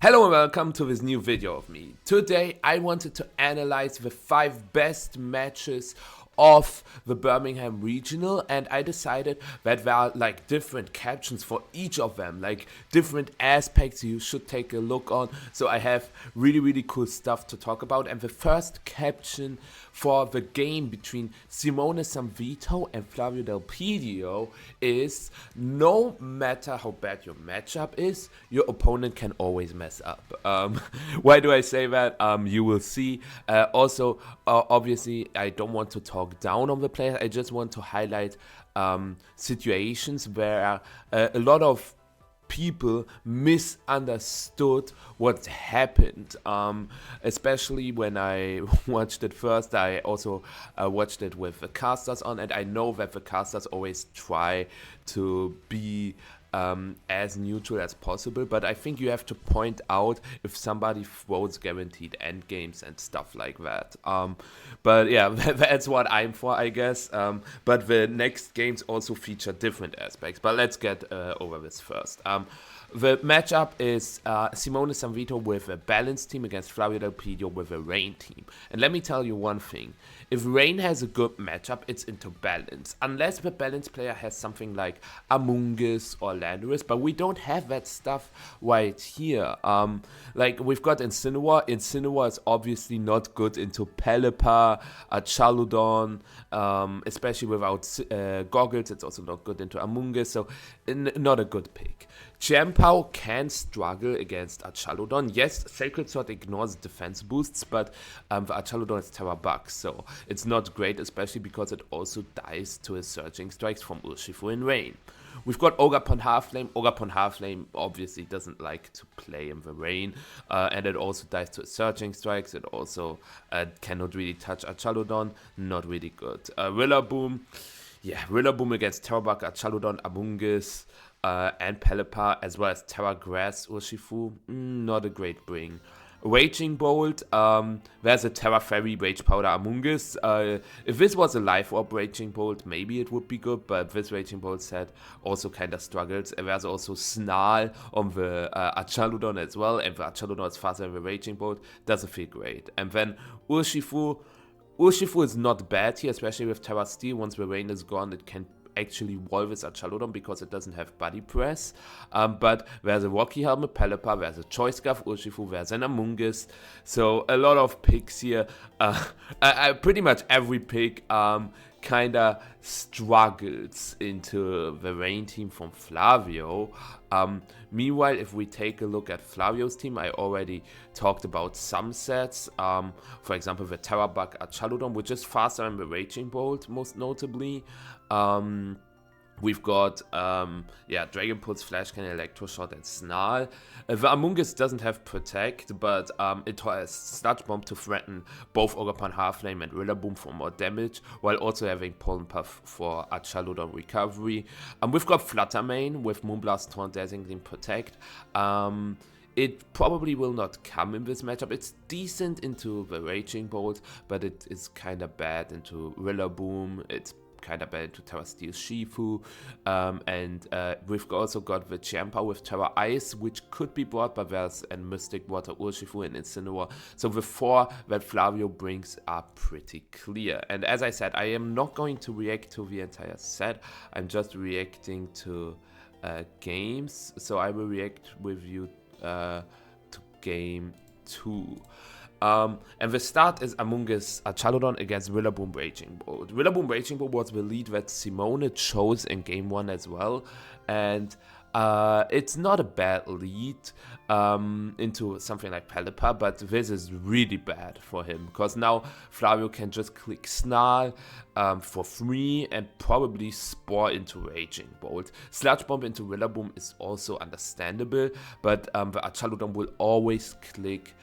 Hello and welcome to this new video of me. Today I wanted to analyze the 5 best matches of the Birmingham Regional, and I decided that there are like different captions for each of them, like different aspects you should take a look on. So I have really cool stuff to talk about, and the first caption for the game between Sanvito and Flavio del Pidio is: no matter how bad your matchup is, your opponent can always mess up. Why do I say that? You will see. Obviously, I don't want to talk down on the player. I just want to highlight situations where a lot of people misunderstood what happened, especially when I watched it first. I also watched it with the casters on, and I know that the casters always try to be as neutral as possible, but I think you have to point out if somebody throws guaranteed end games and stuff like that. But yeah, that's what I'm for, I guess. But the next games also feature different aspects. But let's get over this first. The matchup is Sanvito with a balanced team against Flavio del Pidio with a rain team. And let me tell you one thing. If rain has a good matchup, it's into balance. Unless the balance player has something like Amungus or Landorus, but we don't have that stuff right here. Like we've got Incinerator. Incinerator is obviously not good into Pelipper, Chaludon, especially without goggles. It's also not good into Amungus, so not a good pick. Champao can struggle against Chaludon. Yes, Sacred Sword ignores defense boosts, but Chaludon is Terra Bug, so it's not great, especially because it also dies to his Surging Strikes from Urshifu in Rain. We've got Ogre upon Halflame. Ogre upon Halflame obviously doesn't like to play in the rain, and it also dies to his Surging Strikes. It also cannot really touch Chaludon. Not really good. Rillaboom. Yeah, Rillaboom against Terra Bug, Chaludon, Amungus, and Pelipper, as well as Terra Grass Urshifu. Not a great bring. Raging Bolt, there's a Terra Fairy, Rage Powder, Amungus. If this was a Life Orb Raging Bolt, maybe it would be good, but this Raging Bolt set also kind of struggles. And there's also Snarl on the Chaludon as well, and the Chaludon is faster than the Raging Bolt. Doesn't feel great. And then Urshifu is not bad here, especially with Terra Steel. Once the rain is gone, it can actually wall with Chaludon because it doesn't have body press. But there's a Rocky Helmet, Pelipper, there's a Choice Scarf, Urshifu, there's an Amungus. So a lot of picks here. Pretty much every pick kinda struggles into the rain team from Flavio. Meanwhile, if we take a look at Flavio's team, I already talked about some sets. For example, the Terra Bug Chaludon, which is faster than the Raging Bolt, most notably. We've got Dragon Pulse, Flash Cannon, Electroshot, and Snarl. The Amungus doesn't have Protect, but it has Sludge Bomb to threaten both Ogre upon Halflame and Rillaboom for more damage, while also having Pollen Puff for Chaludon recovery. We've got Fluttermane with Moonblast, Taunt, Dazzling, Protect. It probably will not come in this matchup. It's decent into the Raging Bolt, but it is kind of bad into Rillaboom. It's kind of bad into Terra Steel Shifu, and we've also got the Champa with Terra Ice, which could be brought by Vers and Mystic Water, Urshifu, and Incineroar. So the 4 that Flavio brings are pretty clear. And as I said, I am not going to react to the entire set. I'm just reacting to games. So I will react with you to game 2. And the start is Amungus Chaludon against Rillaboom Raging Bolt. Rillaboom Raging Bolt was the lead that Simone chose in game 1 as well, and it's not a bad lead into something like Pelipper, but this is really bad for him because now Flavio can just click Snarl for free and probably Spore into Raging Bolt. Sludge Bomb into Rillaboom is also understandable, but the Chaludon will always click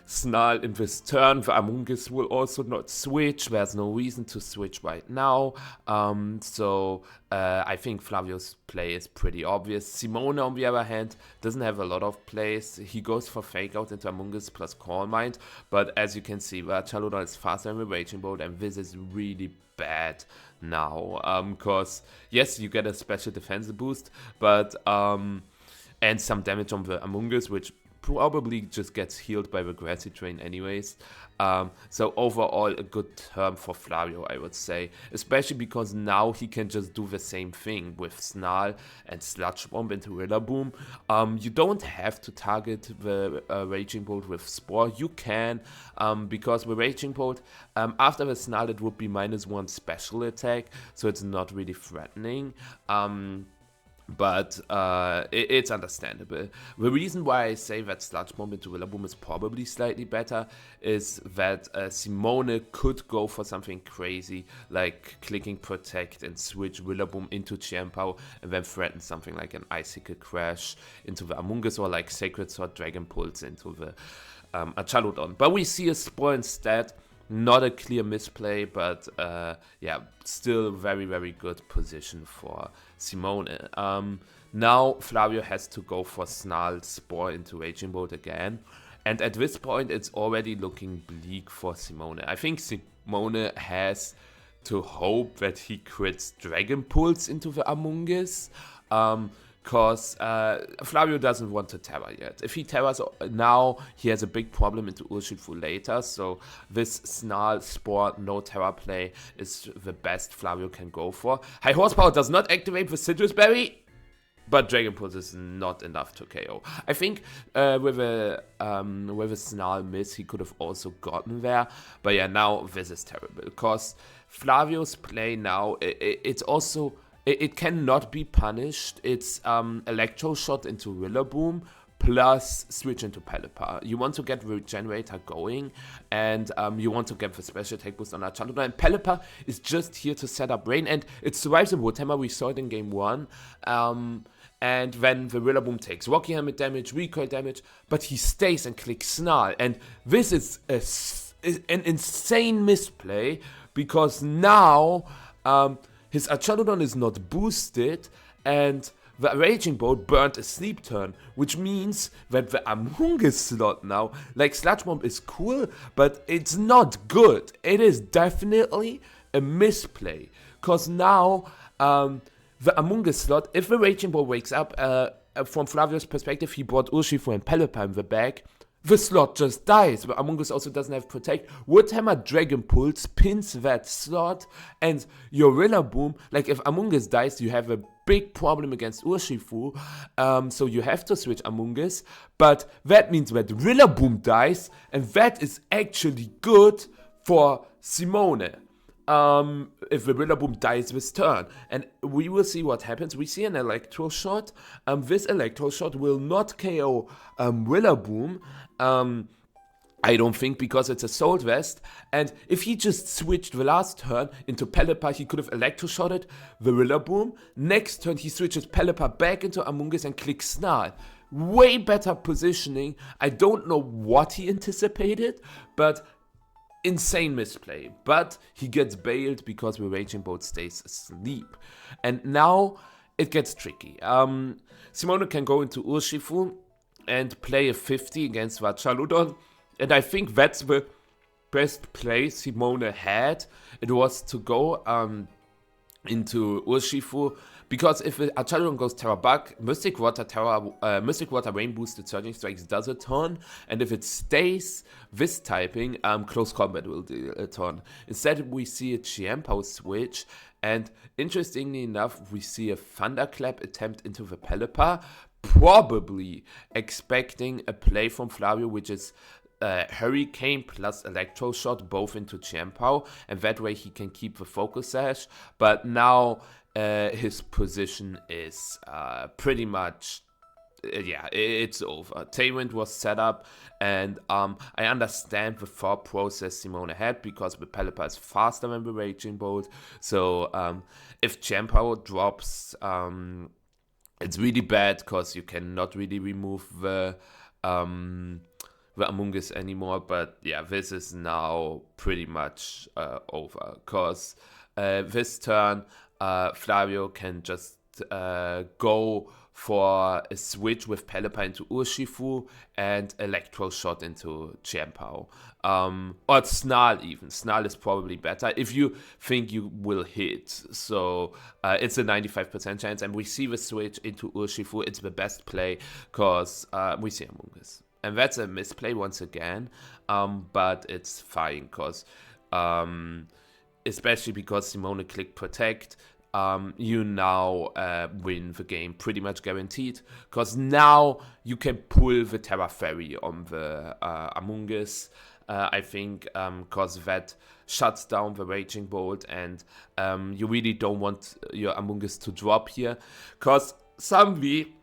Snarl in this turn. The Amungus will also not switch. There's no reason to switch right now. So I think Flavio's play is pretty obvious. Simone, on the other hand, doesn't have a lot of plays. He goes for Fake Out into Amungus plus Calm Mind. But as you can see, Chaludon is faster than the Raging Bolt, and this is really bad now. Because, yes, you get a special defense boost, but and some damage on the Amungus, which probably just gets healed by the Grassy Train anyways. So overall, a good term for Flavio, I would say. Especially because now he can just do the same thing with Snarl and Sludge Bomb into Rillaboom. You don't have to target the Raging Bolt with Spore. You can, because with Raging Bolt, after the Snarl, it would be -1 special attack, so it's not really threatening. But it's understandable. The reason why I say that Sludge Bomb into Rillaboom is probably slightly better is that Simone could go for something crazy like clicking Protect and switch Rillaboom into Chienpao and then threaten something like an Icicle Crash into the Amoonguss or like Sacred Sword Dragon Pulse into the Achaludon. But we see a Spore instead. Not a clear misplay, but yeah, still very, very good position for Simone. Now Flavio has to go for Snarl, Spore into Raging Bolt again. And at this point, it's already looking bleak for Simone. I think Simone has to hope that he crits Dragon Pulse into the Amoonguss. Because Flavio doesn't want to Terra yet. If he Terras now, he has a big problem into Urshifu later. So this Snarl, Spore, no Terra play is the best Flavio can go for. High Horsepower does not activate the Citrus Berry, but Dragon Pulse is not enough to KO. I think with a Snarl miss, he could have also gotten there. But yeah, now this is terrible. Because Flavio's play now, it's also... It cannot be punished. It's Electro Shot into Rillaboom plus switch into Pelipper. You want to get Regenerator going, and you want to get the special attack boost on Achaludon. And Pelipper is just here to set up Rain, and it survives the Wood Hammer. We saw it in game 1. And then the Rillaboom takes Rocky Helmet damage, recoil damage, but he stays and clicks Snarl. And this is an insane misplay, because now... his Achaludon is not boosted, and the Raging Bolt burned a Sleep Turn, which means that the Amoonguss slot now, like Sludge Bomb is cool, but it's not good. It is definitely a misplay, because now the Amoonguss slot, if the Raging Bolt wakes up, from Flavio's perspective, he brought Urshifu and Pelipper in the back. The slot just dies. The Amoonguss also doesn't have Protect. Wood Hammer Dragon Pulse pins that slot, and your Rillaboom, like if Amoonguss dies, you have a big problem against Urshifu, so you have to switch Amoonguss, but that means that Rillaboom dies, and that is actually good for Simone. If the Rillaboom dies this turn. And we will see what happens. We see an Electro Shot. This Electro Shot will not KO Rillaboom. I don't think, because it's a Soul Vest. And if he just switched the last turn into Pelipper, he could have Electro-Shotted the Rillaboom. Next turn, he switches Pelipper back into Amoonguss and clicks Snarl. Way better positioning. I don't know what he anticipated, but insane misplay. But he gets bailed because the Raging Bolt stays asleep. And now it gets tricky. Simone can go into Urshifu and play a 50 against Achaludon. And I think that's the best play Simone had. It was to go into Urshifu, because if Achaludon goes Terra Bug, Mystic Water Rain boosted Surging Strikes does a ton, and if it stays this typing, Close Combat will do a ton. Instead, we see a Chienpao switch, and interestingly enough, we see a Thunderclap attempt into the Pelipper, probably expecting a play from Flavio, which is Hurricane plus Electro Shot both into Chienpao, and that way he can keep the Focus Sash. But now his position is pretty much, yeah, it's over. Tailwind was set up, and I understand the thought process Simone had, because the Pelipper is faster than the Raging Bolt. So if Chienpao drops, it's really bad, because you cannot really remove the Amoonguss anymore. But yeah, this is now pretty much over, because this turn Flavio can just go for a switch with Pelipper into Urshifu and Electro Shot into Chienpao. Or Snarl even. Snarl is probably better if you think you will hit. So it's a 95% chance, and we see the switch into Urshifu. It's the best play, because we see Amoonguss. And that's a misplay once again, but it's fine, because especially because Simone clicked protect, you now win the game pretty much guaranteed, because now you can pull the Terra Fairy on the Among Us, I think, because that shuts down the Raging Bolt, and you really don't want your Among Us to drop here, because Sanvi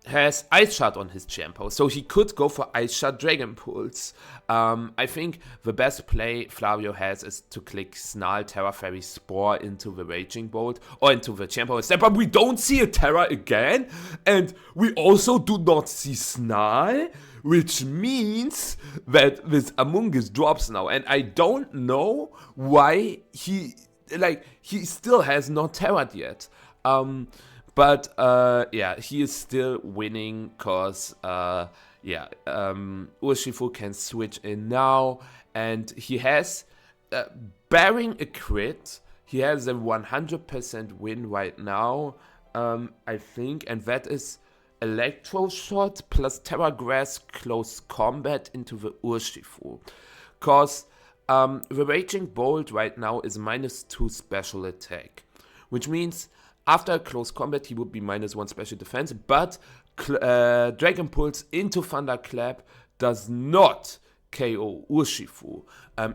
has Ice Shard on his Champo, so he could go for Ice Shard Dragon Pulse. I think the best play Flavio has is to click Snarl, Terra Fairy, Spore into the Raging Bolt, or into the Champo instead, but we don't see a Terra again, and we also do not see Snarl, which means that this Among Us drops now, and I don't know why he still has not Terra'd yet. But he is still winning, because Urshifu can switch in now, and he has, barring a crit, he has a 100% win right now, I think, and that is Electro Shot plus Terra Grass Close Combat into the Urshifu, because the Raging Bolt right now is -2 special attack, which means after close combat, he would be -1 special defense, but Dragon Pulse into Thunderclap does not KO Urshifu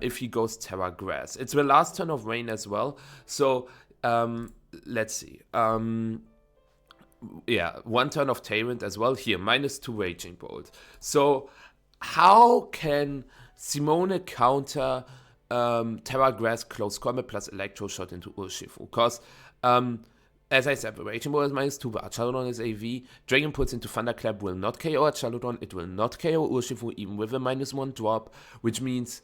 if he goes Terra Grass. It's the last turn of Rain as well, so let's see. One turn of Tyrant as well here, -2 Raging Bolt. So how can Simone counter Terra Grass Close Combat plus Electro Shot into Urshifu? Because as I said, the Raging Bolt is -2, but Archaludon is AV. Dragon Pulse into Thunderclap will not KO Archaludon, it will not KO Urshifu, even with a -1 drop, which means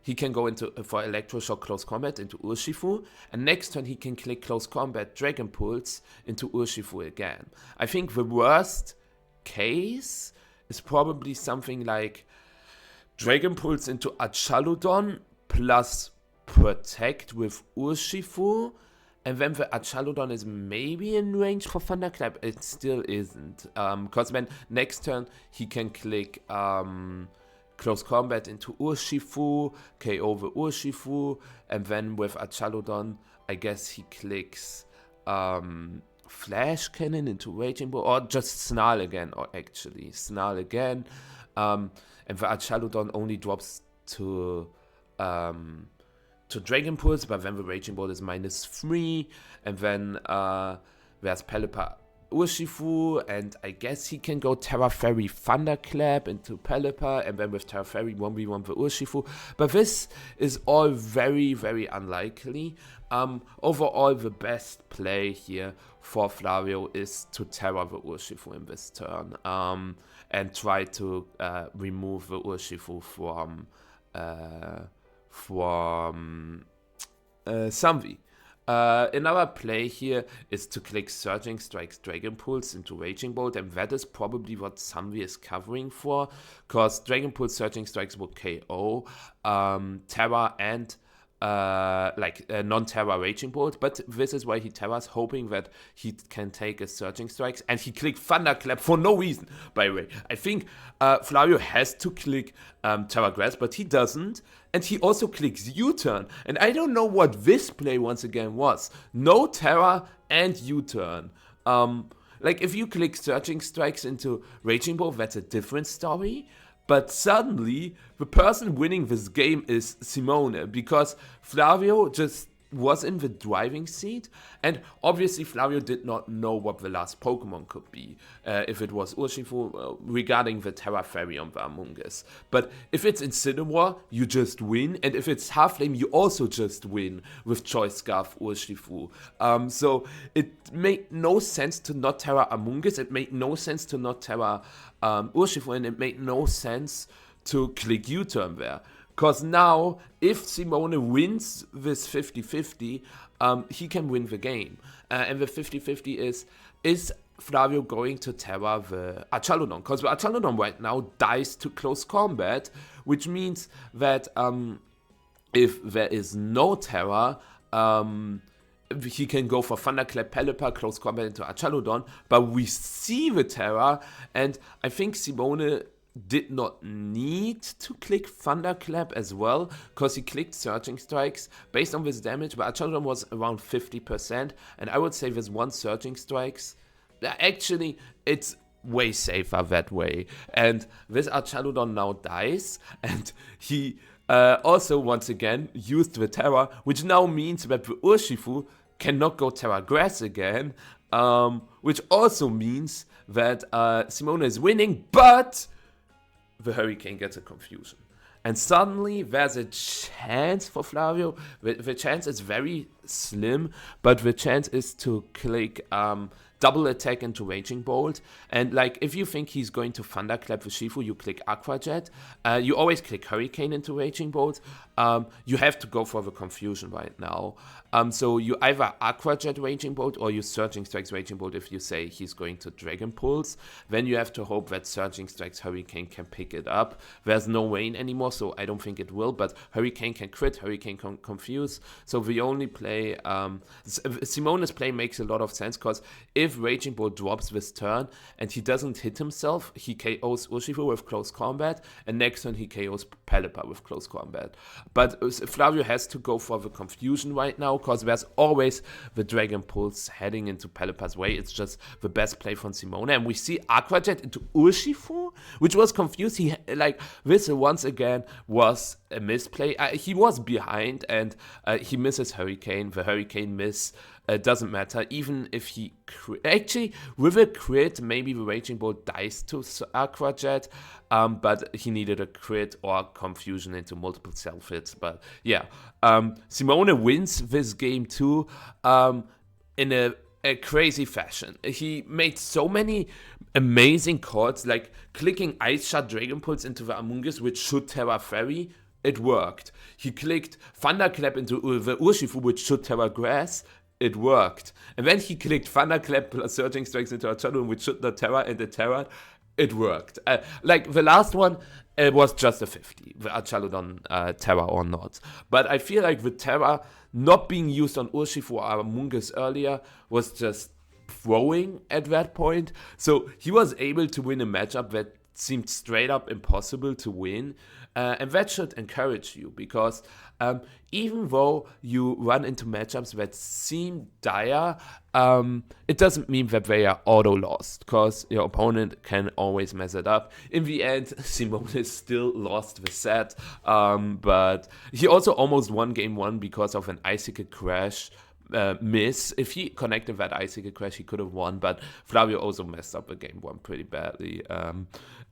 he can go into for Electroshock Close Combat into Urshifu, and next turn he can click Close Combat Dragon Pulse into Urshifu again. I think the worst case is probably something like Dragon Pulse into Archaludon plus Protect with Urshifu, and then the Archaludon is maybe in range for Thunderclap. It still isn't. Because then next turn he can click Close Combat into Urshifu, KO the Urshifu, and then with Archaludon, I guess he clicks Flash Cannon into Raging Bolt, or just Snarl again, or actually Snarl again. And the Archaludon only drops to Dragon Pulse, but then the Raging Bolt is -3, and then there's Pelipper Urshifu, and I guess he can go Terra Fairy Thunderclap into Pelipper, and then with Terra Fairy 1v1 the Urshifu, but this is all very, very unlikely. Overall, the best play here for Flavio is to Terra the Urshifu in this turn, and try to remove the Urshifu from Sanvi. Another play here is to click Surging Strikes Dragon Pulse into Raging Bolt, and that is probably what Sanvi is covering for, because Dragon Pulse Surging Strikes would KO Terra and non-Terra Raging Bolt, but this is why he Terras, hoping that he can take a Surging Strikes, and he clicked Thunderclap for no reason, by the way. I think Flavio has to click Terra Grass, but he doesn't, and he also clicks U-Turn, and I don't know what this play once again was. No Terra and U-Turn. If you click Surging Strikes into Raging Bolt, that's a different story. But suddenly, the person winning this game is Simone, because Flavio just was in the driving seat, and obviously Flavio did not know what the last Pokemon could be, if it was Urshifu, regarding the Terra Fairy on the Among Us. But if it's Incineroar, you just win, and if it's Half-Flame, you also just win with Choice Scarf Urshifu. So it made no sense to not Terra Among Us, it made no sense to not Terra Urshifu, and it made no sense to click U-Turn there. Because now, if Simone wins this 50-50, he can win the game. And the 50-50 is Flavio going to Terra the Archaludon? Because the Archaludon right now dies to Close Combat, which means that if there is no Terra, he can go for Thunderclap, Pelipper, Close Combat into Archaludon, but we see the Terra, and I think Simone did not need to click Thunderclap as well, because he clicked Surging Strikes based on this damage, but Archaludon was around 50%, and I would say with 1 Surging Strikes, actually, it's way safer that way. And this Archaludon now dies, and he also, once again, used the Terra, which now means that the Urshifu cannot go Terra Grass again, which also means that Simone is winning, but the Hurricane gets a confusion. And suddenly there's a chance for Flavio. The chance is very slim, but the chance is to click double attack into Raging Bolt. And like, if you think he's going to Thunderclap with Shifu, you click Aqua Jet. You always click Hurricane into Raging Bolt. You have to go for the confusion right now. So you either Aqua Jet Raging Bolt or you Surging Strikes Raging Bolt if you say he's going to Dragon Pulse. Then you have to hope that Surging Strikes Hurricane can pick it up. There's no Rain anymore, so I don't think it will, but Hurricane can crit, Hurricane can confuse. So the only play, Simone's play makes a lot of sense, because if Raging Bolt drops this turn and he doesn't hit himself, he KOs Urshifu with Close Combat, and next turn he KOs Pelipper with Close Combat. But Flavio has to go for the confusion right now, because there's always the Dragon Pulse heading into Pelipper's way. It's just the best play from Simone. And we see Aqua Jet into Urshifu, which was confused. He, like, this once again was a misplay. He was behind, and he misses Hurricane. The Hurricane miss doesn't matter, even if he actually with a crit, maybe the Raging Bolt dies to Aqua Jet, but he needed a crit or confusion into multiple self hits. But yeah, Simone wins this game too, in a crazy fashion. He made so many amazing calls, like clicking Ice Shard Dragon Pulse into the Amoonguss, which should Terra Fairy. It worked. He clicked Thunderclap into the Urshifu, which should Terra Grass. It worked. And then he clicked Thunderclap plus Surging Strikes into Archaludon, which should not Terra, and the Terra. It worked. Like the last one, it was just a 50, the Archaludon Terra or not. But I feel like the Terra not being used on Urshifu or Amoonguss earlier was just throwing at that point. So he was able to win a matchup that seemed straight up impossible to win. And that should encourage you, because even though you run into matchups that seem dire, it doesn't mean that they are auto lost, because your opponent can always mess it up. In the end, Simone still lost the set, but he also almost won game 1 because of an Icicle Crash miss. If he connected that Icicle Crash, he could have won, but Flavio also messed up the game 1 pretty badly.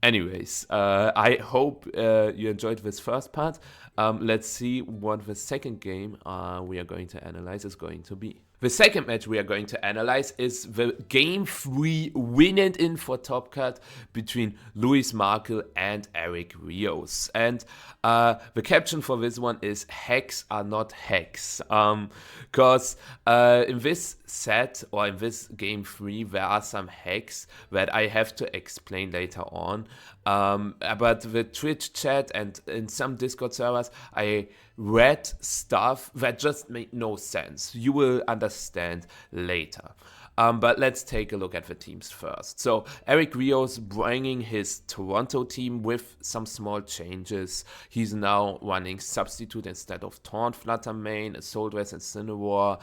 Anyways, I hope you enjoyed this first part. Let's see what the second game we are going to analyze is going to be. The second match we are going to analyze is the Game 3 win and in for Top Cut between Luis Markl and Eric Rios. And the caption for this one is "Hacks are not hacks." Because in this set, or in this Game 3, there are some hacks that I have to explain later on. But the Twitch chat and in some Discord servers, I read stuff that just made no sense. You will understand later. But let's take a look at the teams first. So Eric Rios bringing his Toronto team with some small changes. He's now running Substitute instead of Taunt Flutter main, Soul Dress Incineroar,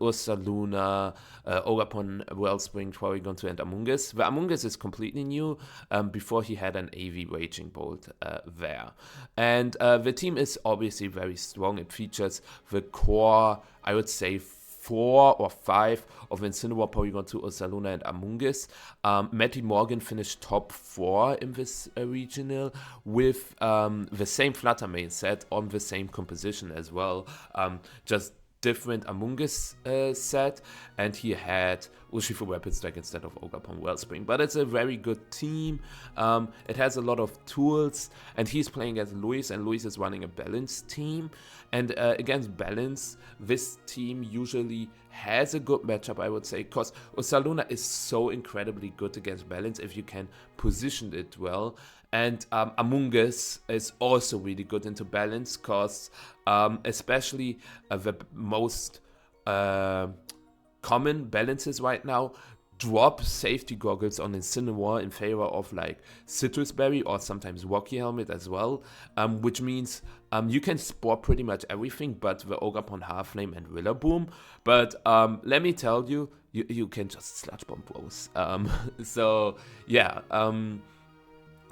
Ursa Luna, Ogapon, Wellspring, Porygon 2, and Amoonguss. The Amoonguss is completely new. Before he had an AV Raging Bolt there. And the team is obviously very strong. It features the core, I would say, 4 or 5 of Incineroar, Porygon 2, Ursa Luna, and Amoonguss. Matty Morgan finished top 4 in this regional with the same Flutter main set on the same composition as well. Just different Amoonguss set, and he had Urshifu Rapid Strike instead of Ogapon Wellspring. But it's a very good team. It has a lot of tools, and he's playing as Luis, and Luis is running a balanced team. And against balance, this team usually has a good matchup, I would say, because Ursa Luna is so incredibly good against balance if you can position it well. And Amoonguss is also really good into balance, because especially the most common balances right now drop safety goggles on Incineroar in favor of like Citrus Berry or sometimes Rocky Helmet as well, which means you can spore pretty much everything but the Ogerpon, Halflame, and Rillaboom. But let me tell you, you can just Sludge Bomb both. So yeah,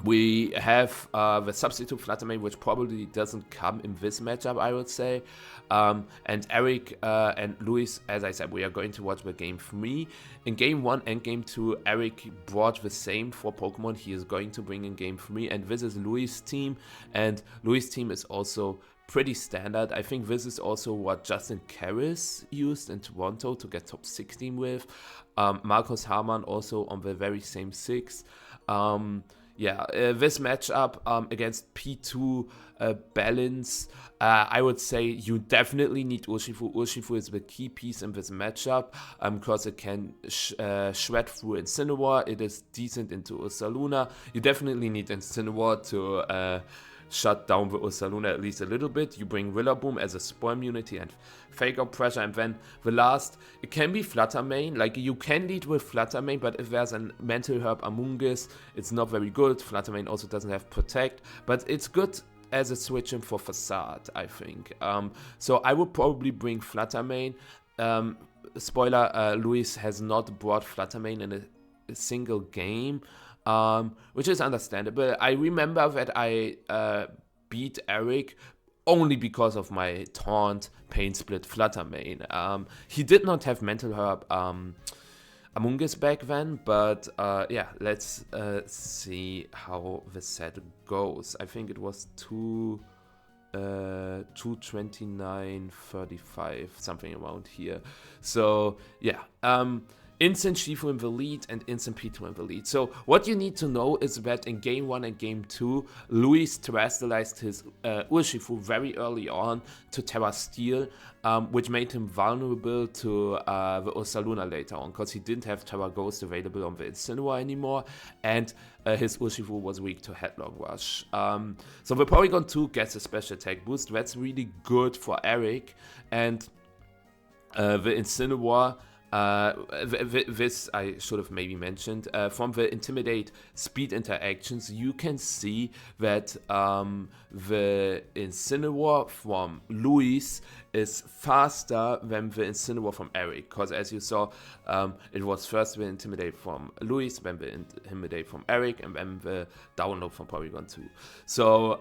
we have the substitute Fluttermane, which probably doesn't come in this matchup, I would say. And Eric and Luis, as I said, we are going to watch the Game 3. In Game 1 and Game 2, Eric brought the same 4 Pokemon he is going to bring in Game 3. And this is Luis' team. And Luis' team is also pretty standard. I think this is also what Justin Karras used in Toronto to get top 16 with. Marcus Harman also on the very same 6. This matchup against P2 balance, I would say you definitely need Urshifu. Urshifu is the key piece in this matchup because it can shred through Incineroar. It is decent into Ursaluna. You definitely need Incineroar to shut down the Ursaluna at least a little bit. You bring Rillaboom as a Spore immunity and Fake Out Pressure, and then the last, it can be Fluttermane. Like, you can lead with Fluttermane, but if there's a Mental Herb Amoonguss, it's not very good. Fluttermane also doesn't have Protect, but it's good as a switch in for Facade, I think. So I would probably bring Fluttermane. Spoiler, Luis has not brought Fluttermane in a single game, which is understandable. I remember that I beat Eric only because of my taunt Pain Split Fluttermane. He did not have Mental Herb Amoonguss back then, but let's see how the set goes. I think it was 229.35, something around here. So yeah, Instant Shifu in the lead and Instant P2 in the lead. So what you need to know is that in Game 1 and Game 2, Luis terrestrialized his Urshifu very early on to Terra Steel, which made him vulnerable to the Ursaluna later on, because he didn't have Terra Ghost available on the Incineroar anymore, and his Urshifu was weak to Headlong Rush. So the Porygon 2 gets a special attack boost. That's really good for Eric, and the Incineroar, this I should have maybe mentioned. From the Intimidate speed interactions, you can see that the Incineroar from Luis is faster than the Incineroar from Eric, because as you saw, it was first the Intimidate from Luis, then the Intimidate from Eric, and then the download from Porygon 2. So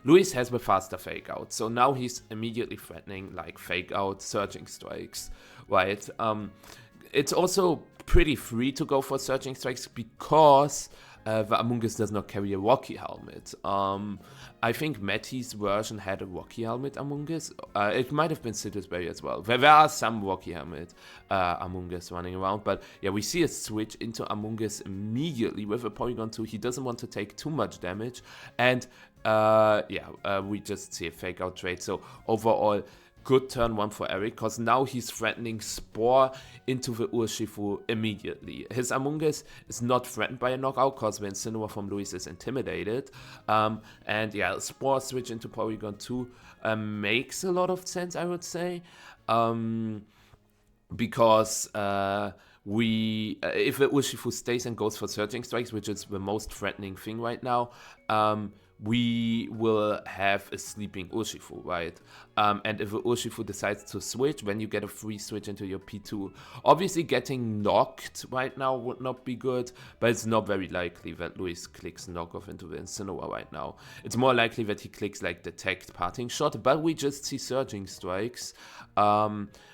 Luis has the faster Fake Out, so now he's immediately threatening like Fake Out, Surging Strikes, right? It's also pretty free to go for Surging Strikes because the Amoonguss does not carry a Rocky Helmet. I think Matty's version had a Rocky Helmet Amoonguss. It might have been Citrus Berry as well. There are some Rocky Helmet Amoonguss running around, but yeah, we see a switch into Amoonguss immediately with a Porygon 2. He doesn't want to take too much damage, and we just see a Fake Out trade. So overall, good turn 1 for Eric, because now he's threatening Spore into the Urshifu immediately. His Amoonguss is not threatened by a knockout because the Incineroar from Luis is intimidated. And yeah, Spore switch into Porygon 2 makes a lot of sense, I would say. Because if the Urshifu stays and goes for Surging Strikes, which is the most threatening thing right now, we will have a sleeping Urshifu, right? And if the Urshifu decides to switch, then you get a free switch into your P2. Obviously, getting knocked right now would not be good, but it's not very likely that Luis clicks knockoff into the Incineroar right now. It's more likely that he clicks like Detect Parting Shot, but we just see Surging Strikes.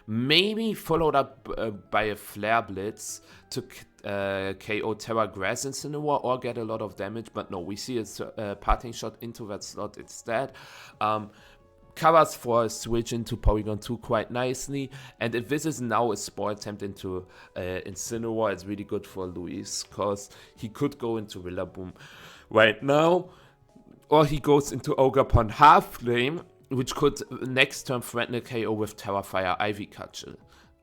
Maybe followed up by a Flare Blitz to KO Terra Grass Incineroar or get a lot of damage, but no, we see a Parting Shot into that slot instead. Covers for a switch into Porygon 2 quite nicely, and if this is now a Spore attempt into Incineroar, it's really good for Luis, because he could go into Rillaboom right now, or he goes into Ogerpon Halflame, which could next turn threaten a KO with Terra Fire Ivy Cudgel.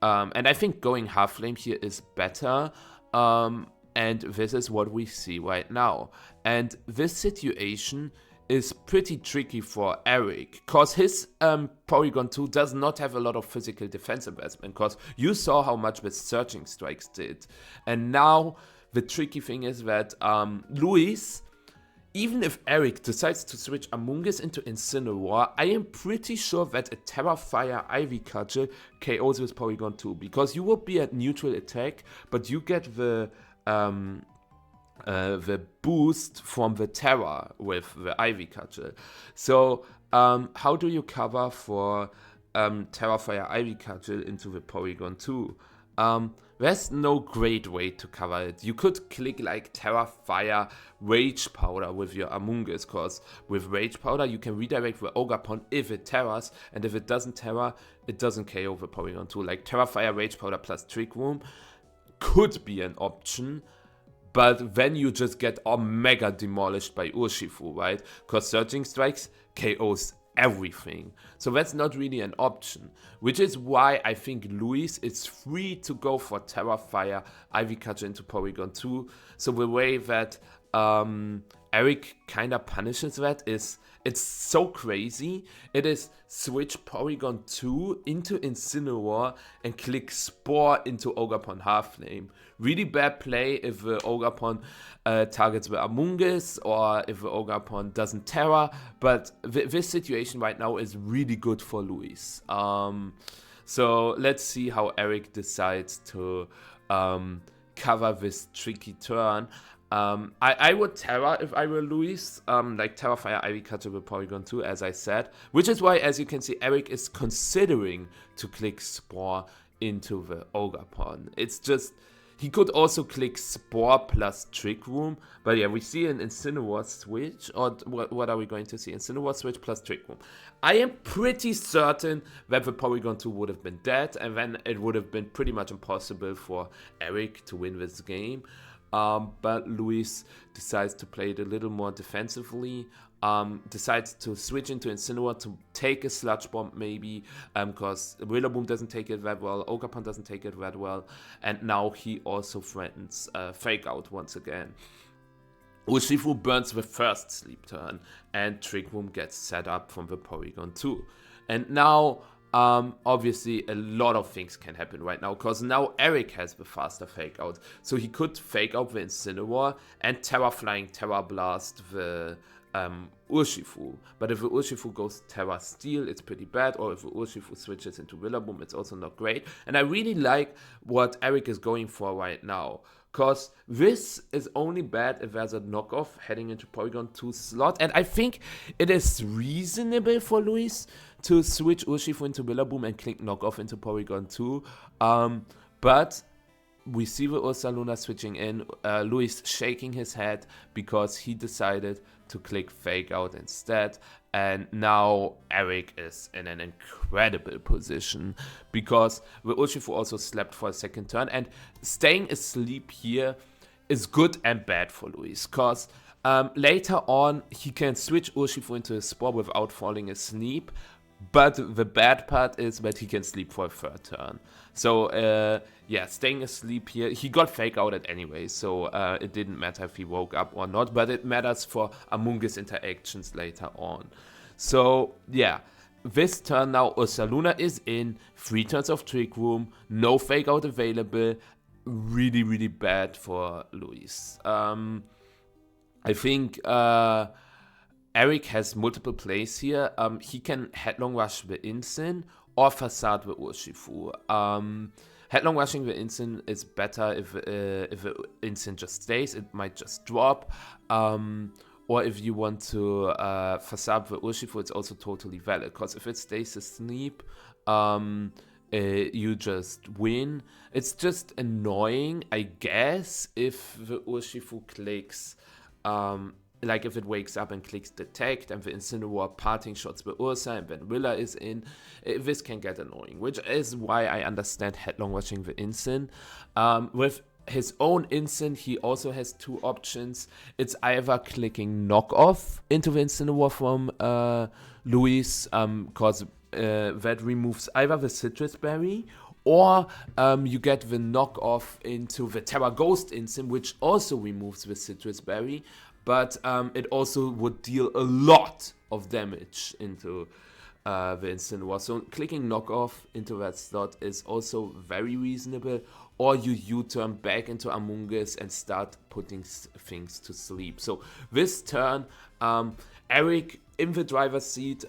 And I think going Halflame here is better, and this is what we see right now. And this situation is pretty tricky for Eric, because his Porygon 2 does not have a lot of physical defense investment, because you saw how much with Searching Strikes did. And now the tricky thing is that Luis, even if Eric decides to switch Amoonguss into Incineroar, I am pretty sure that a Terra Fire Ivy Cudgel KOs with Porygon 2, because you will be at neutral attack, but you get the boost from the Terra with the Ivy Cudgel. So how do you cover for Terra Fire Ivy Cudgel into the Porygon 2? There's no great way to cover it. You could click like Terra Fire Rage Powder with your Amoonguss, because with Rage Powder you can redirect the Ogerpon if it Terras, and if it doesn't Terra, it doesn't KO the Porygon 2. Like Terra Fire Rage Powder plus Trick Room could be an option, but then you just get mega demolished by Urshifu, right? Because Searching Strikes KOs everything. So that's not really an option, which is why I think Luis is free to go for Terra Fire Ivy Cudgel into Porygon 2. So the way that Eric kind of punishes that is, it's so crazy. It is switch Porygon 2 into Incineroar and click Spore into Ogerpon Halflame. Really bad play if the Ogerpon targets the Amoonguss, or if the Ogerpon doesn't Terra, but this situation right now is really good for Luis. So let's see how Eric decides to cover this tricky turn. I would Terra if I were Luis, like Terra Fire Ivy Cudgel with Porygon 2, as I said, which is why, as you can see, Eric is considering to click Spore into the Ogerpon. It's just, he could also click Spore plus Trick Room, but yeah, we see an Incineroar switch, or what are we going to see? Incineroar switch plus Trick Room. I am pretty certain that the Porygon 2 would have been dead, and then it would have been pretty much impossible for Eric to win this game. But Luis decides to play it a little more defensively, decides to switch into Incineroar to take a Sludge Bomb maybe, because Rillaboom doesn't take it that well, Ogerpon doesn't take it that well, and now he also threatens Fake Out once again. Urshifu burns the first Sleep turn, and Trick Room gets set up from the Porygon 2. And now, obviously, a lot of things can happen right now, because now Eric has the faster Fake Out. So he could Fake Out the Incineroar and Terra Flying Terra Blast the Urshifu. But if the Urshifu goes Terra Steel, it's pretty bad. Or if the Urshifu switches into Rillaboom, it's also not great. And I really like what Eric is going for right now, because this is only bad if there's a knockoff heading into Porygon 2 slot. And I think it is reasonable for Luis to switch Urshifu into Rillaboom and click knockoff into Porygon 2. But we see the Ursaluna switching in, Luis shaking his head because he decided to click Fake Out instead. And now Eric is in an incredible position, because the Urshifu also slept for a second turn, and staying asleep here is good and bad for Luis, because later on he can switch Urshifu into a Spore without falling asleep. But the bad part is that he can sleep for a third turn. So, yeah, staying asleep here. He got Fake Outed anyway, so it didn't matter if he woke up or not. But it matters for Amoonguss interactions later on. So, yeah, this turn now, Ursaluna is in. 3 turns of Trick Room. No Fake Out available. Really, really bad for Luis. I think Eric has multiple plays here. He can Headlong Rush the Incin or Facade the Urshifu. Headlong Rushing the Incin is better if the Incin just stays. It might just drop. Or if you want to Facade the Urshifu, it's also totally valid. Because if it stays asleep, you just win. It's just annoying, I guess, if the Urshifu clicks... like if it wakes up and clicks Detect and the Incineroar parting shots the Ursa and then Willa is in, this can get annoying, which is why I understand Headlong Rushing the Incin. With his own Incin, he also has 2 options. It's either clicking Knockoff into the Incineroar from Luis, because that removes either the Citrus Berry, or you get the knockoff into the Terra Ghost Incin, which also removes the Citrus Berry. but it also would deal a lot of damage into the Incineroar. So clicking knockoff into that slot is also very reasonable, or you U-turn back into Among Us and start putting things to sleep. So this turn, Eric in the driver's seat,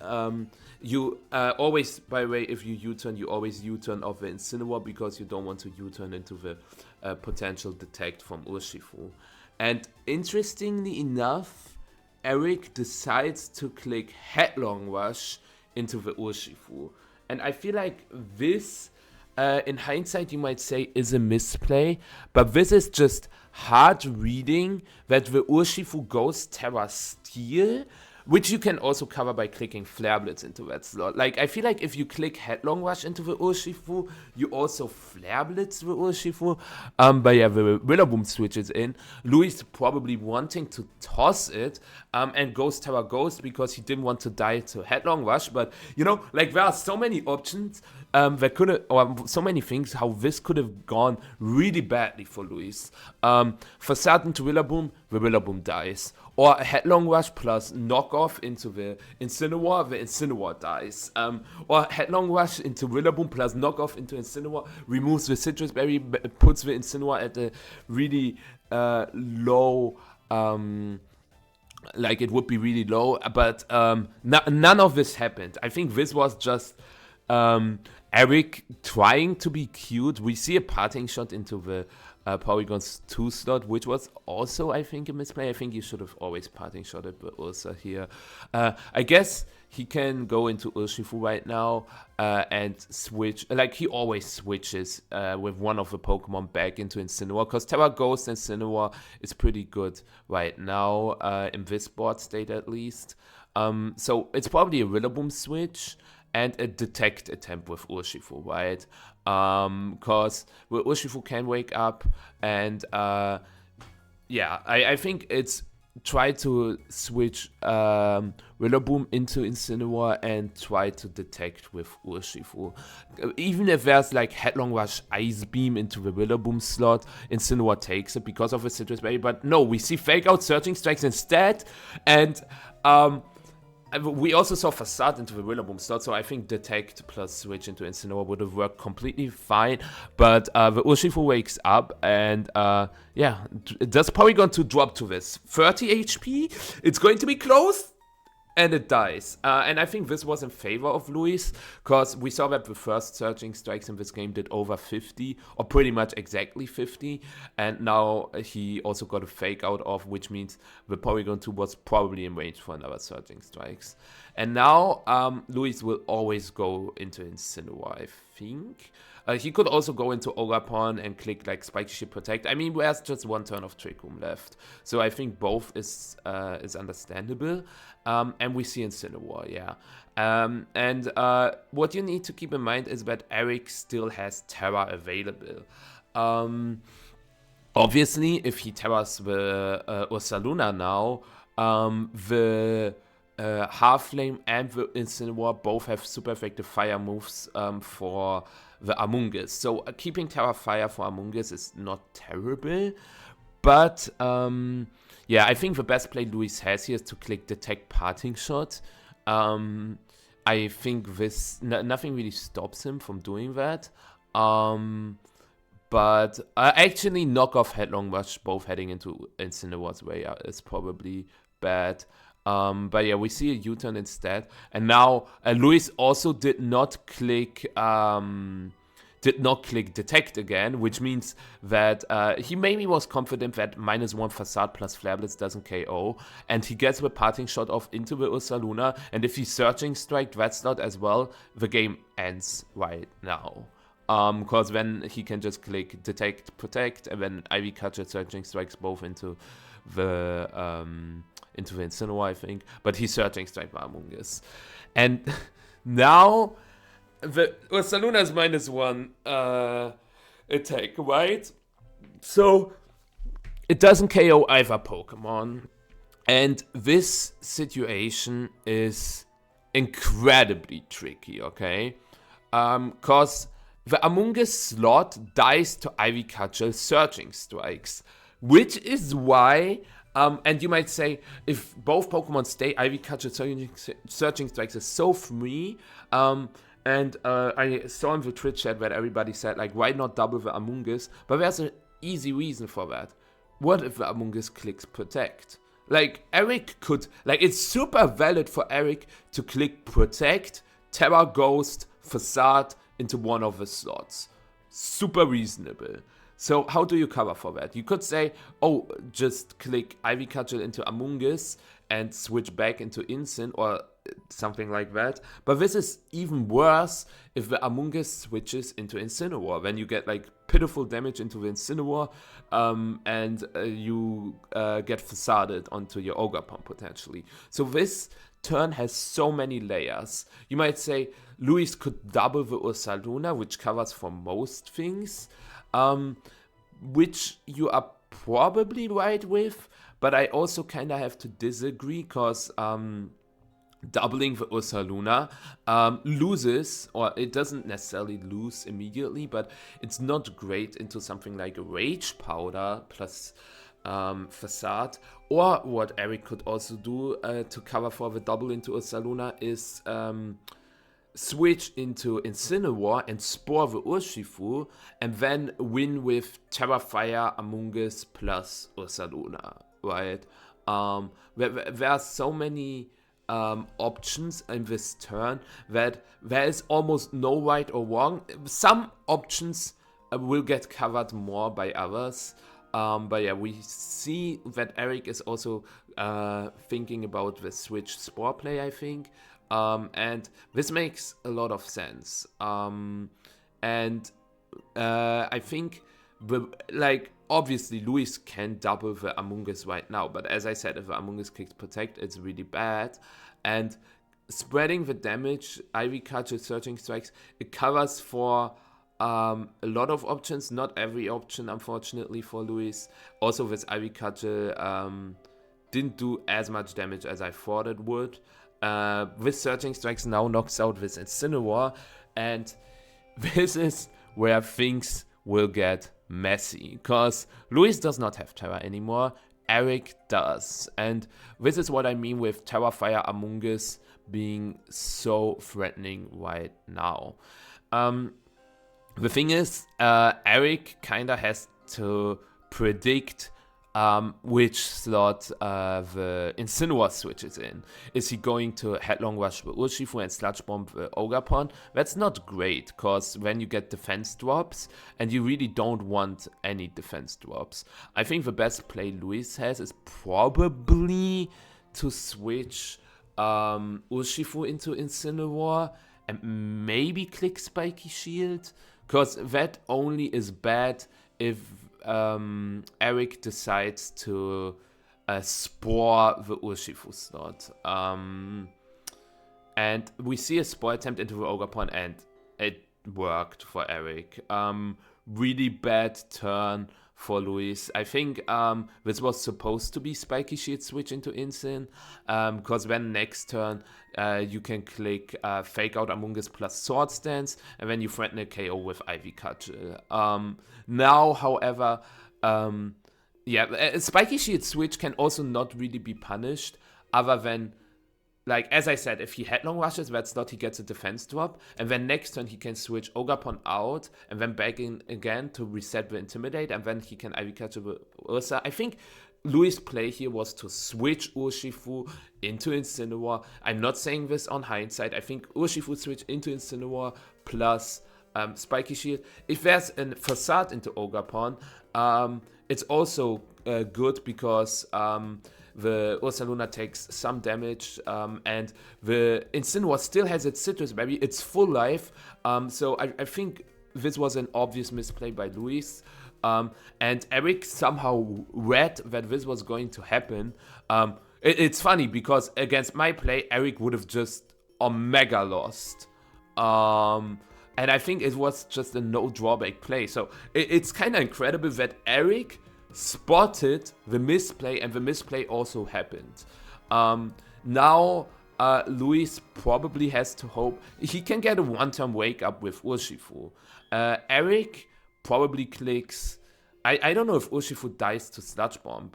you always, by the way, if you U-turn, you always U-turn off the Incineroar because you don't want to U-turn into the potential detect from Urshifu. And interestingly enough, Eric decides to click Headlong Rush into the Urshifu. And I feel like this, in hindsight, you might say is a misplay, but this is just hard reading that the Urshifu goes Terra Steel, which you can also cover by clicking Flare Blitz into that slot. Like, I feel like if you click Headlong Rush into the Urshifu, you also Flare Blitz the Urshifu. But yeah, the Rillaboom switches in. Luis probably wanting to toss it, and goes Terra Ghost because he didn't want to die to Headlong Rush. But, you know, like, there are so many options that could have, or so many things, how this could have gone really badly for Luis. Facade into Rillaboom, the Rillaboom dies. Or Headlong Rush plus knockoff into the Incineroar dies. Or Headlong Rush into Rillaboom plus knockoff into Incineroar, removes the Citrus Berry, puts the Incineroar at a really low, like it would be really low, but none of this happened. I think this was just Eric trying to be cute. We see a parting shot into the Porygon's 2 slot, which was also, I think, a misplay. I think you should have always parting shotted the Ursa here. I guess he can go into Urshifu right now and switch, like he always switches with one of the Pokemon back into Incineroar, because Terra Ghost Incineroar is pretty good right now, in this board state at least. So it's probably a Rillaboom switch and a detect attempt with Urshifu, right? Because Urshifu can wake up, and yeah, I think it's try to switch Rillaboom into Incineroar and try to detect with Urshifu. Even if there's like Headlong Rush Ice Beam into the Rillaboom slot, Incineroar takes it because of the Citrus Berry, but no, we see Fake Out Searching Strikes instead, and we also saw Facade into the Rillaboom slot, so I think Detect plus Switch into Incineroar would have worked completely fine. But the Urshifu wakes up, and yeah, does Porygon 2 drop to this? 30 HP? It's going to be close, and it dies. And I think this was in favor of Luis, because we saw that the first Searching Strikes in this game did over 50, or pretty much exactly 50, and now he also got a Fake Out off, which means the Porygon 2 was probably in range for another Searching Strikes. And now Luis will always go into Incineroar, I think. He could also go into Ogapon and click like Spiky Ship Protect. I mean, there's just one turn of Trick Room left, so I think both is understandable. And we see Incineroar, yeah. And what you need to keep in mind is that Eric still has Terra available. Obviously, if he Terras the Ursaluna now, the Half Flame and the Incineroar both have super effective fire moves for the Among Us. So keeping Terra Fire for Among Us is not terrible, but yeah, I think the best play Luis has here is to click Detect Parting Shot. I think this nothing really stops him from doing that. But actually, knock off Headlong Rush, both heading into Incineroar's way, is probably bad. But yeah, we see a U-turn instead. And now Luis also did not click Detect again, which means that he maybe was confident that -1 Facade plus Flare Blitz doesn't KO, and he gets the parting shot off into the Ursaluna, and if he's Searching Strike that slot as well, the game ends right now. Because then he can just click Detect, Protect, and then Ivy Catcher Searching Strikes both into the Incineroar, I think. But he's Searching Strike by Among Us. And now the Ursaluna is -1 attack, right? So it doesn't KO either Pokemon. And this situation is incredibly tricky, okay? Because the Among Us slot dies to Ivy Catcher Searching Strikes, which is why And you might say, if both Pokemon stay, Ivy Catcher Searching Strikes is so free. And I saw in the Twitch chat that everybody said, like, why not double the Amoonguss? But there's an easy reason for that. What if the Amoonguss clicks Protect? Like, Eric could, like, it's super valid for Eric to click Protect, Terra Ghost, Facade into one of the slots. Super reasonable. So how do you cover for that? You could say, oh, just click Ivy Cudgel into Amoonguss and switch back into Incin or something like that. But this is even worse if the Amoonguss switches into Incineroar. Then you get like pitiful damage into the Incineroar and you get facaded onto your Ogerpon potentially. So this turn has so many layers. You might say Luis could double the Ursaluna, which covers for most things, which you are probably right with, but I also kind of have to disagree because doubling the Ursaluna loses, or it doesn't necessarily lose immediately, but it's not great into something like a Rage Powder plus Facade. Or what Eric could also do to cover for the double into Ursaluna is switch into Incineroar and Spore the Urshifu, and then win with Terra Fire, Amoonguss plus Ursaluna, right? There are so many options in this turn that there is almost no right or wrong. Some options will get covered more by others. But yeah, we see that Eric is also thinking about the Switch Spore play, I think. And this makes a lot of sense. And I think, obviously, Luis can double the Amoonguss right now. But as I said, if the Amoonguss clicks Protect, it's really bad. And spreading the damage, Ivy Cudgel, Searching Strikes, it covers for a lot of options, not every option, unfortunately, for Luis. Also, this Ivy Cudgel didn't do as much damage as I thought it would. This Searching Strikes now knocks out this Incineroar, and this is where things will get messy, because Luis does not have Terra anymore, Eric does, and this is what I mean with Terra Fire Amoonguss being so threatening right now. The thing is, Eric kinda has to predict which slot the Incineroar switches in. Is he going to Headlong Rush the Urshifu and Sludge Bomb the Ogerpon? That's not great, because then you get defense drops, and you really don't want any defense drops. I think the best play Luis has is probably to switch Urshifu into Incineroar and maybe click Spiky Shield, because that only is bad if Eric decides to spore the Urshifu slot. And we see a spore attempt into the Ogerpon, and it worked for Eric. Really bad turn for Luis. I think this was supposed to be Spiky Shield switch into Incin, because then next turn you can click Fake Out Amoonguss plus Swords Dance, and then you threaten a KO with Ivy Cudgel. Now, however, Spiky Shield switch can also not really be punished, other than, like, as I said, if he Headlong Rushes that slot, he gets a defense drop, and then next turn he can switch Ogerpon out, and then back in again to reset the Intimidate, and then he can Ivy Catcher with Ursa. I think Luis' play here was to switch Urshifu into Incineroar. I'm not saying this on hindsight. I think Urshifu switch into Incineroar plus Spiky Shield. If there's a Facade into Ogerpon, it's also good, because the Ursaluna takes some damage, and the Incineroar still has its Citrus Berry, it's full life, so I think this was an obvious misplay by Luis, and Eric somehow read that this was going to happen. It's funny, because against my play, Eric would have just Omega lost, and I think it was just a no drawback play, so it's kind of incredible that Eric spotted the misplay, and the misplay also happened. Now, Luis probably has to hope he can get a one-turn wake up with Urshifu. Eric probably clicks I don't know if Urshifu dies to Sludge Bomb.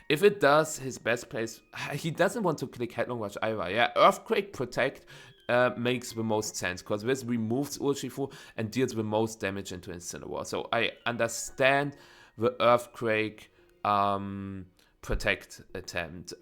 If it does, his best place, he doesn't want to click Headlong Rush either. Yeah, Earthquake Protect makes the most sense, because this removes Urshifu and deals the most damage into Incineroar. So I understand the Earthquake Protect attempt.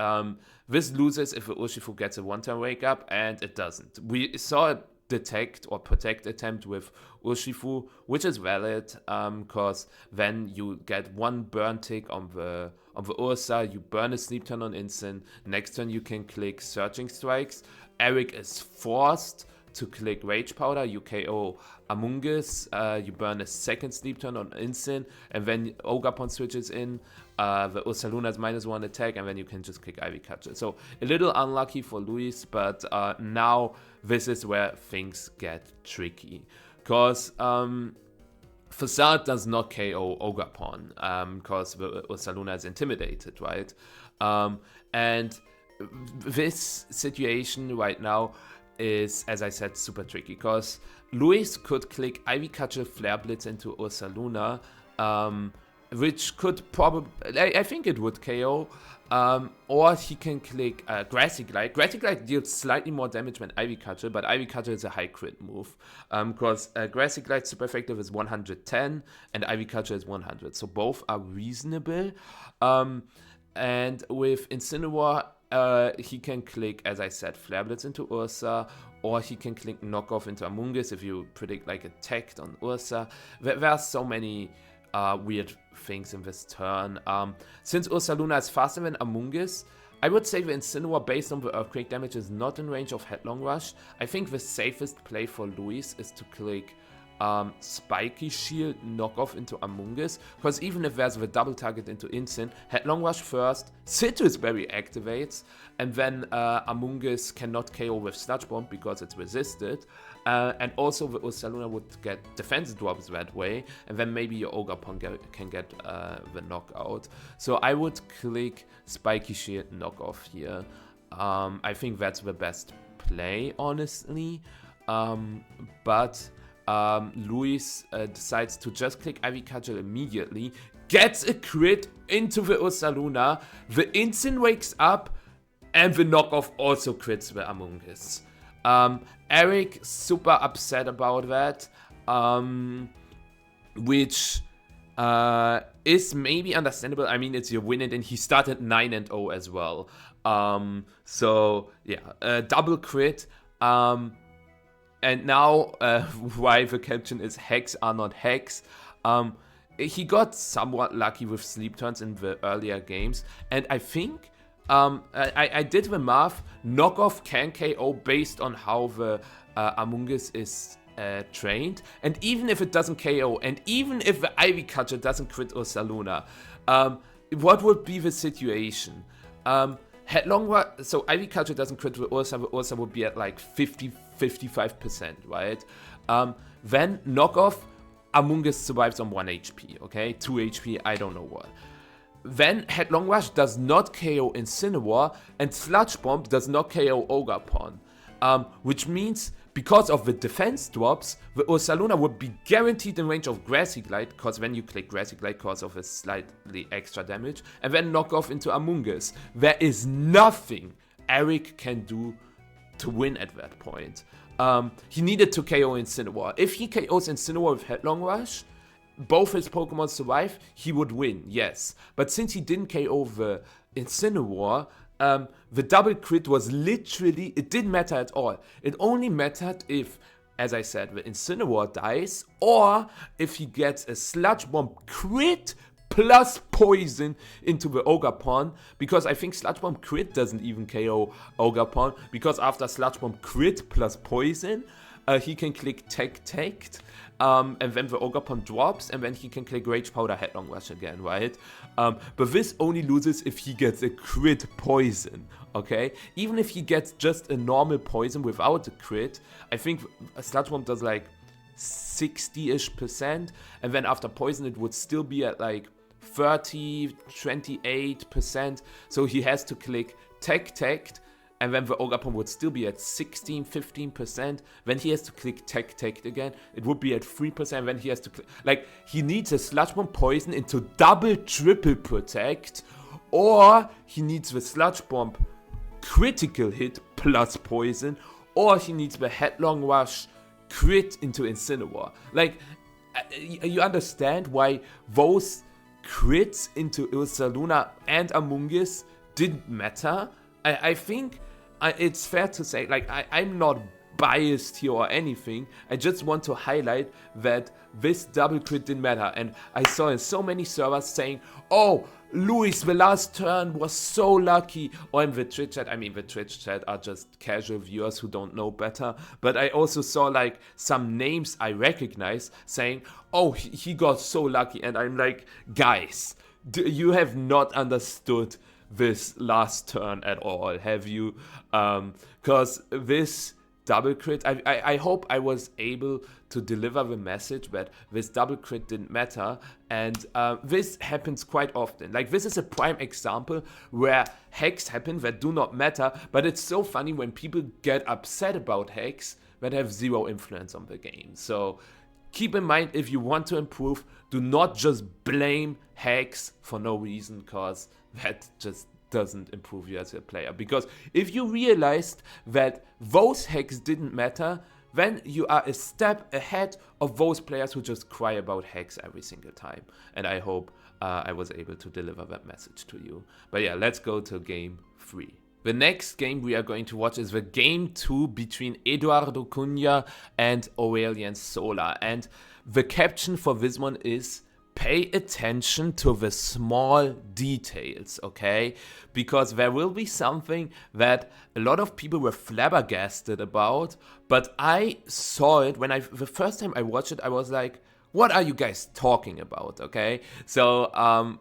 This loses if the Urshifu gets a one-turn wake up, and it doesn't. We saw a detect or protect attempt with Urshifu, which is valid, because then you get one burn tick on the Ursa, you burn a sleep turn on Incin, next turn you can click Surging Strikes. Eric is forced to click Rage Powder, you KO Amoonguss, you burn a second sleep turn on Incin, and then Ogerpon switches in, the Ursaluna's -1 attack, and then you can just click Ivy Catcher. So a little unlucky for Luis, but now this is where things get tricky. Because Facade does not KO Ogerpon, because the Ursaluna is intimidated, right? And this situation right now is, as I said, super tricky, because Luis could click Ivy Catcher Flare Blitz into Ursaluna, which could probably, I think it would KO, or he can click Grassy Glide. Grassy Glide deals slightly more damage than Ivy Catcher, but Ivy Catcher is a high crit move, because Grassy Glide super effective is 110 and Ivy Catcher is 100, so both are reasonable. And with Incineroar, he can click, as I said, Flare Blitz into Ursa, or he can click Knockoff into Amoonguss if you predict like attacked on Ursa. There are so many weird things in this turn. Since Ursaluna is faster than Amoonguss, I would say the Incineroar, based on the Earthquake damage, is not in range of Headlong Rush. I think the safest play for Luis is to click Spiky Shield Knockoff into Amoonguss, because even if there's the double target into Incin, Headlong Rush first, Citrus Berry activates, and then Amoonguss cannot KO with Sludge Bomb because it's resisted, and also the Ursaluna would get defense drops that way, and then maybe your Ogerpon can get the knockout. So I would click Spiky Shield Knockoff here. I think that's the best play, honestly, but Luis decides to just click Ivy Catcher immediately, gets a crit into the Ursaluna, the Incin wakes up, and the knockoff also crits the Amoonguss. Eric super upset about that, which is maybe understandable. I mean, it's your win, and he started 9-0 as well. So yeah, double crit. And now, why the caption is Hex are not Hex. He got somewhat lucky with sleep turns in the earlier games. And I think, I did the math, Knockoff can KO based on how the Amoonguss is trained. And even if it doesn't KO, and even if the Ivy Catcher doesn't crit Ursaluna, what would be the situation? Headlong Rush, so Ivy Catcher doesn't crit the Ursa would be at like 55%, right? Then Knockoff, Amoonguss survives on 1 HP, okay? 2 HP, I don't know what. Then Headlong Rush does not KO Incineroar, and Sludge Bomb does not KO Ogerpon. Which means, because of the defense drops, the Ursaluna would be guaranteed in range of Grassy Glide, because when you click Grassy Glide, cause of a slightly extra damage, and then knock off into Amoonguss. There is nothing Eric can do to win at that point. He needed to KO Incineroar. If he KOs Incineroar with Headlong Rush, both his Pokemon survive, he would win, yes. But since he didn't KO the Incineroar, the double crit was literally, it didn't matter at all. It only mattered if, as I said, the Incineroar dies, or if he gets a Sludge Bomb crit plus poison into the Ogerpon, because I think Sludge Bomb crit doesn't even KO Ogerpon, because after Sludge Bomb crit plus poison, he can click Tagged, and then the Ogerpon drops, and then he can click Rage Powder Headlong Rush again, right? But this only loses if he gets a crit poison, okay? Even if he gets just a normal poison without a crit, I think Sludge Bomb does like 60-ish%, and then after poison it would still be at like 28%, so he has to click Tagged, and then the Ogapon would still be at 16-15%. When he has to click Tech again, it would be at 3%. When he has to click, like, he needs a Sludge Bomb Poison into double, triple protect, or he needs the Sludge Bomb critical hit plus poison, or he needs the Headlong Rush crit into Incineroar. Like, you understand why those crits into Ursaluna and Amoonguss didn't matter? I think it's fair to say, like, I'm not biased here or anything. I just want to highlight that this double crit didn't matter. And I saw in so many servers saying, oh, Luis, the last turn was so lucky. Or in the Twitch chat, I mean, the Twitch chat are just casual viewers who don't know better. But I also saw, like, some names I recognize saying, oh, he got so lucky. And I'm like, guys, you have not understood this last turn at all, have you? Because this double crit, I hope I was able to deliver the message that this double crit didn't matter, and this happens quite often. Like, this is a prime example where hacks happen that do not matter, but it's so funny when people get upset about hacks that have zero influence on the game. So keep in mind, if you want to improve, do not just blame hacks for no reason, because that just doesn't improve you as a player. Because if you realized that those hacks didn't matter, then you are a step ahead of those players who just cry about hacks every single time. And I hope I was able to deliver that message to you. But yeah, let's go to game 3. The next game we are going to watch is the game 2 between Eduardo Cunha and Aurélien Soula. And the caption for this one is, pay attention to the small details, okay? Because there will be something that a lot of people were flabbergasted about, but I saw it when the first time I watched it, I was like, what are you guys talking about, okay? So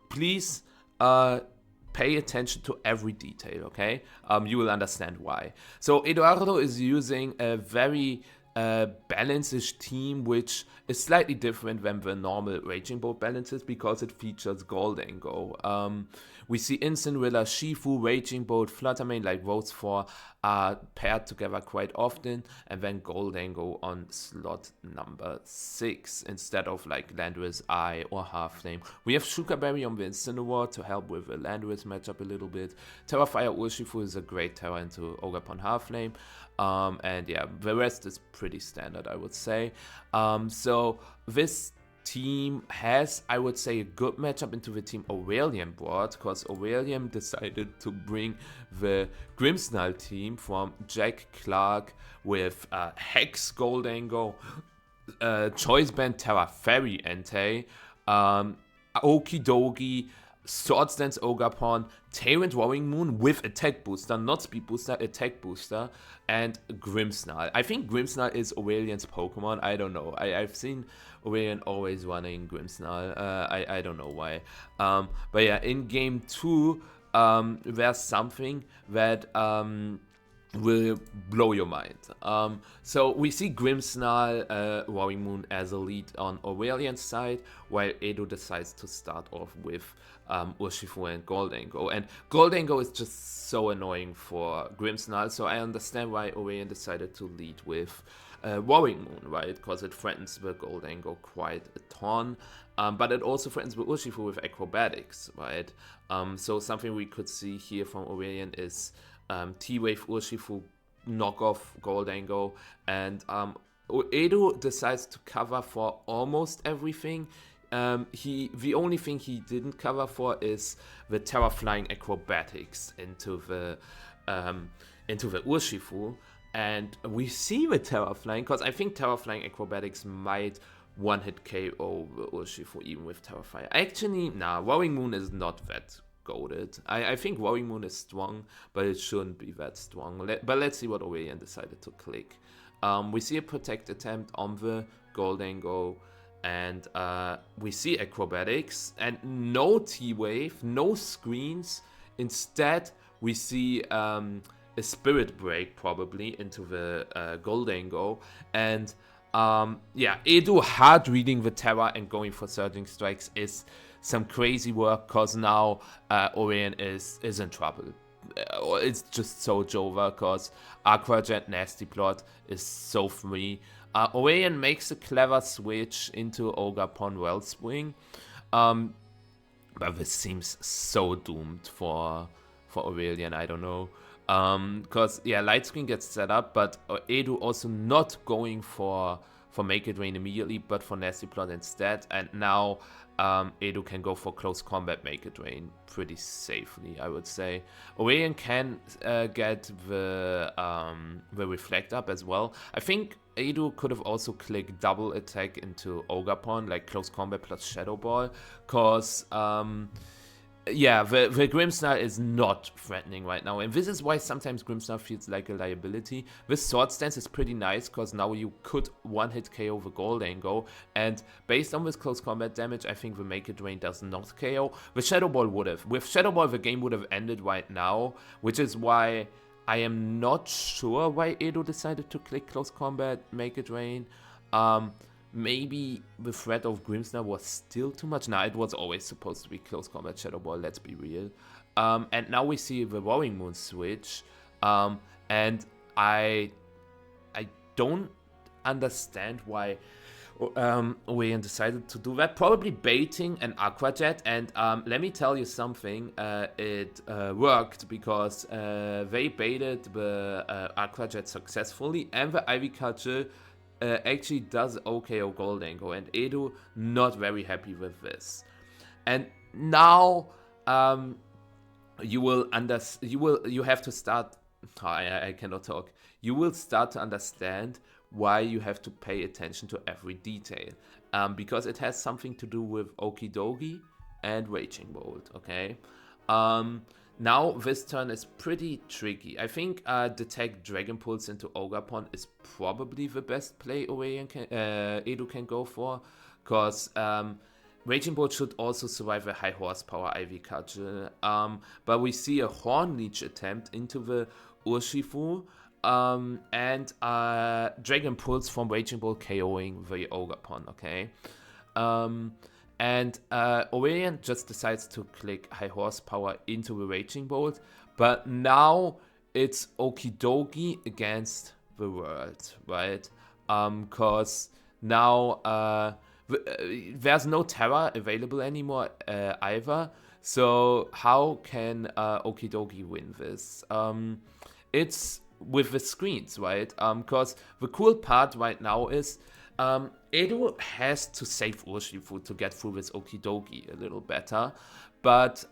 please pay attention to every detail, okay? You will understand why. So Eduardo is using a very balanced team, which is slightly different than the normal Raging Bolt balances because it features Goldengo. We see Incineroar, Shifu, Raging Bolt, Fluttermane, like those four are paired together quite often, and then Goldengo on slot number 6 instead of like Landorus, Eye, or Half-Flame. We have Sugar Berry on the Incineroar to help with the Landorus matchup a little bit. Terrafire Urshifu is a great Terra into Ogapon Half-Flame. And yeah, the rest is pretty standard, I would say. So this team has, I would say, a good matchup into the team Aurélien brought, because Aurélien decided to bring the Grimmsnarl team from Jack Clark with Hex Goldango, Choice Band Terra Fairy Entei, Okidogi, Swords Dance Ogapon, Tyrant Roaring Moon with attack booster, not speed booster, attack booster, and Grimmsnarl. I think Grimmsnarl is Aurélien's Pokemon. I don't know. I've seen Aurélien always running Grimmsnarl. I don't know why. But yeah, in game 2, there's something that will blow your mind. So we see Grimmsnarl, Roaring Moon as a lead on Aurélien's side, while Edo decides to start off with Urshifu and Goldango. And Goldango is just so annoying for Grimmsnarl, so I understand why Aurélien decided to lead with Roaring Moon, right? Because it threatens the Goldango quite a ton, but it also threatens the Urshifu with Acrobatics, right? So something we could see here from Aurélien is T-Wave Urshifu, knockoff Goldango, and Edo decides to cover for almost everything. The only thing he didn't cover for is the Terra Flying Acrobatics into the Urshifu, and we see the Terra Flying, because I think Terra Flying Acrobatics might one-hit KO the Urshifu even with Terra Fire. Actually, nah, Roaring Moon is not that goated. I think Roaring Moon is strong, but it shouldn't be that strong. But let's see what Aurélien decided to click. We see a Protect attempt on the Goldango, and we see Acrobatics, and no T-Wave, no screens. Instead, we see a Spirit Break probably into the Goldango, and yeah, Edo hard reading the Terra and going for Surging Strikes is some crazy work, because now Aurélien is in trouble. it's just so Jova, because Aqua Jet Nasty Plot is so free. Aurélien makes a clever switch into Ogre Pawn Wellspring, but this seems so doomed for Aurélien, I don't know. Because, yeah, Light Screen gets set up, but Edu also not going for Make It Rain immediately, but for Nasty Plot instead. And now Edu can go for Close Combat Make It Rain pretty safely, I would say. Aurélien can get the Reflect up as well. I think Edu could have also clicked double attack into Ogre Pawn, like Close Combat plus Shadow Ball, because yeah, the Grimmsnarl is not threatening right now, and this is why sometimes Grimmsnarl feels like a liability. This Sword Stance is pretty nice, because now you could one-hit KO the Goldango, and based on this close combat damage, I think the Make It Rain does not KO. The Shadow Ball would have. With Shadow Ball, the game would have ended right now, which is why I am not sure why Edo decided to click Close Combat, Make It Rain. Maybe the threat of Grimmsnarl was still too much. Nah, it was always supposed to be Close Combat Shadow Ball, let's be real. And now we see the Roaring Moon switch. And I don't understand why Aurélien decided to do that. Probably baiting an Aqua Jet. And let me tell you something. It worked, because they baited the Aqua Jet successfully. And the Ivy Cudgel actually does OKO Goldango, and Edu not very happy with this. And now you have to start. I cannot talk. You will start to understand why you have to pay attention to every detail, because it has something to do with Okidogi and Raging Bolt. Okay. Now this turn is pretty tricky. I think Detect Dragon Pulse into Ogre Pawn is probably the best play Edu can go for, because Raging Bolt should also survive a high horsepower Ivy Cudgel. But we see a Horn Leech attempt into the Urshifu, and Dragon Pulse from Raging Bolt KOing the Ogre Pawn, okay? And Aurélien just decides to click high horsepower into the Raging Bolt, but now it's Okidogi against the world, right? Because now there's no Terra available anymore either, so how can Okidogi win this? It's with the screens, right? Because the cool part right now is Edo has to save Urshifu to get through with Okidogi a little better, but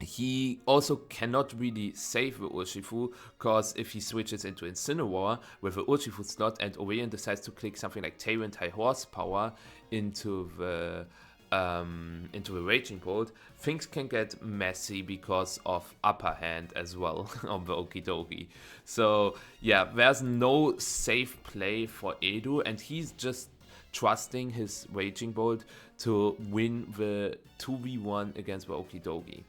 he also cannot really save the Urshifu, because if he switches into Incineroar with the Urshifu slot and Aurélien decides to click something like Tyrant High Horsepower into the Raging Bolt, things can get messy because of upper hand as well on the Okidogi. So yeah, there's no safe play for Edu, and he's just trusting his Raging Bolt to win the 2v1 against the Okidogi.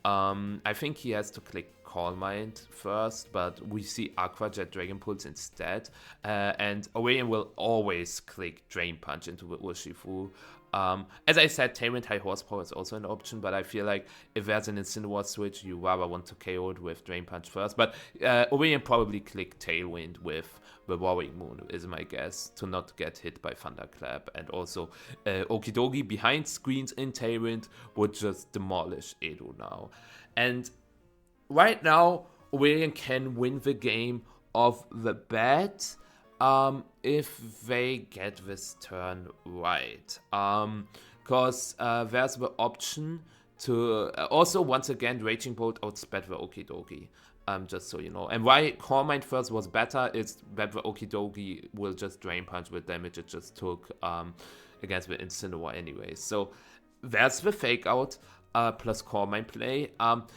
I think he has to click Calm Mind first, but we see Aqua Jet Dragon Pulse instead, and Aurélien will always click Drain Punch into the Urshifu. As I said, Tyrant High Horsepower is also an option, but I feel like if there's an Incineroar switch, you rather want to KO it with Drain Punch first. But Aurélien probably click Tailwind with the Roaring Moon, is my guess, to not get hit by Thunderclap. And also, Okidogi behind screens in Tailwind would just demolish Edo now. And right now, Aurélien can win the game off the bat, if they get this turn right. Because there's the option to also, once again, Raging Bolt outsped the Okidogi. Just so you know. And why Core Mind first was better is that the Okidogi will just Drain Punch with damage it just took against the Incineroar anyway. So there's the Fake Out plus Core Mind play.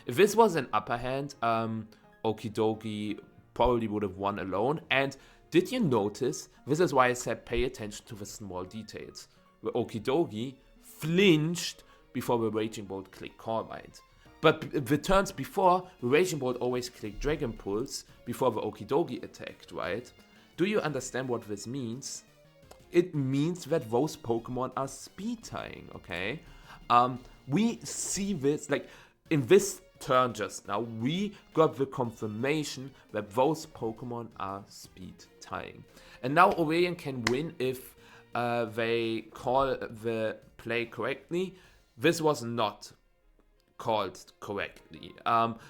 If this was an upper hand, Okidogi probably would have won alone. And did you notice, this is why I said pay attention to the small details. The Okidogi flinched before the Raging Bolt clicked Core Mind. But the turns before, the Raging Bolt always clicked Dragon Pulse before the Okidogi attacked, right? Do you understand what this means? It means that those Pokemon are speed tying, okay? We see this, like, in this turn just now, we got the confirmation that those Pokemon are speed tying. And now Aurélien can win if they call the play correctly. This was not called correctly.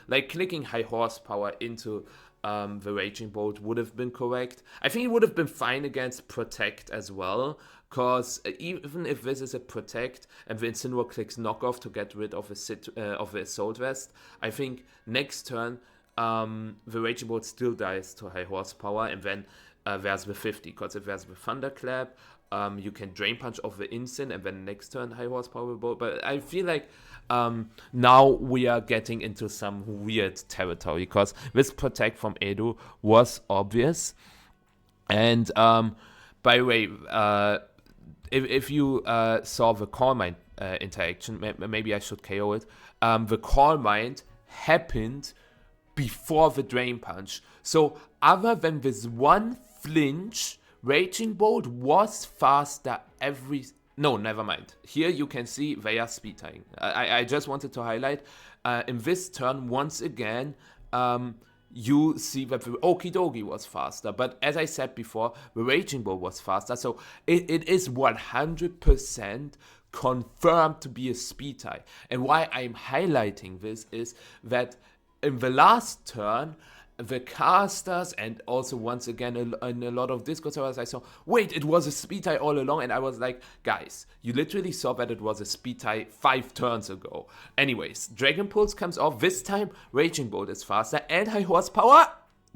Like clicking high horsepower into the Raging Bolt would have been correct. I think it would have been fine against Protect as well, because even if this is a Protect and the Incineroar clicks knockoff to get rid of the Assault Vest, I think next turn the Raging Bolt still dies to high horsepower, and then there's the 50, because if there's the Thunderclap, you can Drain Punch off the Incin, and then next turn high horsepower bolt. But I feel like now we are getting into some weird territory, because this Protect from Edu was obvious. And by the way, if you saw the Calm Mind interaction, maybe I should KO it. The Calm Mind happened before the Drain Punch. So other than this one flinch, Raging Bolt was faster every... No, never mind. Here you can see they are speed tying. I just wanted to highlight, in this turn, once again, you see that the Okidogi was faster. But as I said before, the Raging Bolt was faster. So it is 100% confirmed to be a speed tie. And why I'm highlighting this is that in the last turn, the casters, and also once again in a lot of Discord servers, I saw, wait, it was a speed tie all along, and I was like, guys, you literally saw that it was a speed tie 5 turns ago. Anyways, Dragon Pulse comes off. This time, Raging Bolt is faster, and high horsepower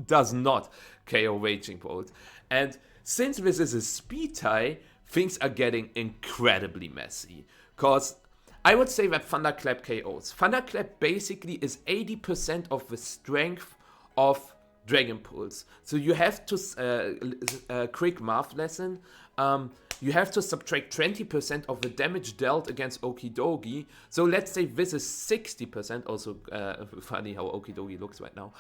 does not KO Raging Bolt. And since this is a speed tie, things are getting incredibly messy, because I would say that Thunderclap KOs. Thunderclap basically is 80% of the strength of Dragon Pulse. So you have to, quick math lesson, you have to subtract 20% of the damage dealt against Okidogi. So let's say this is 60%, also funny how Okidogi looks right now.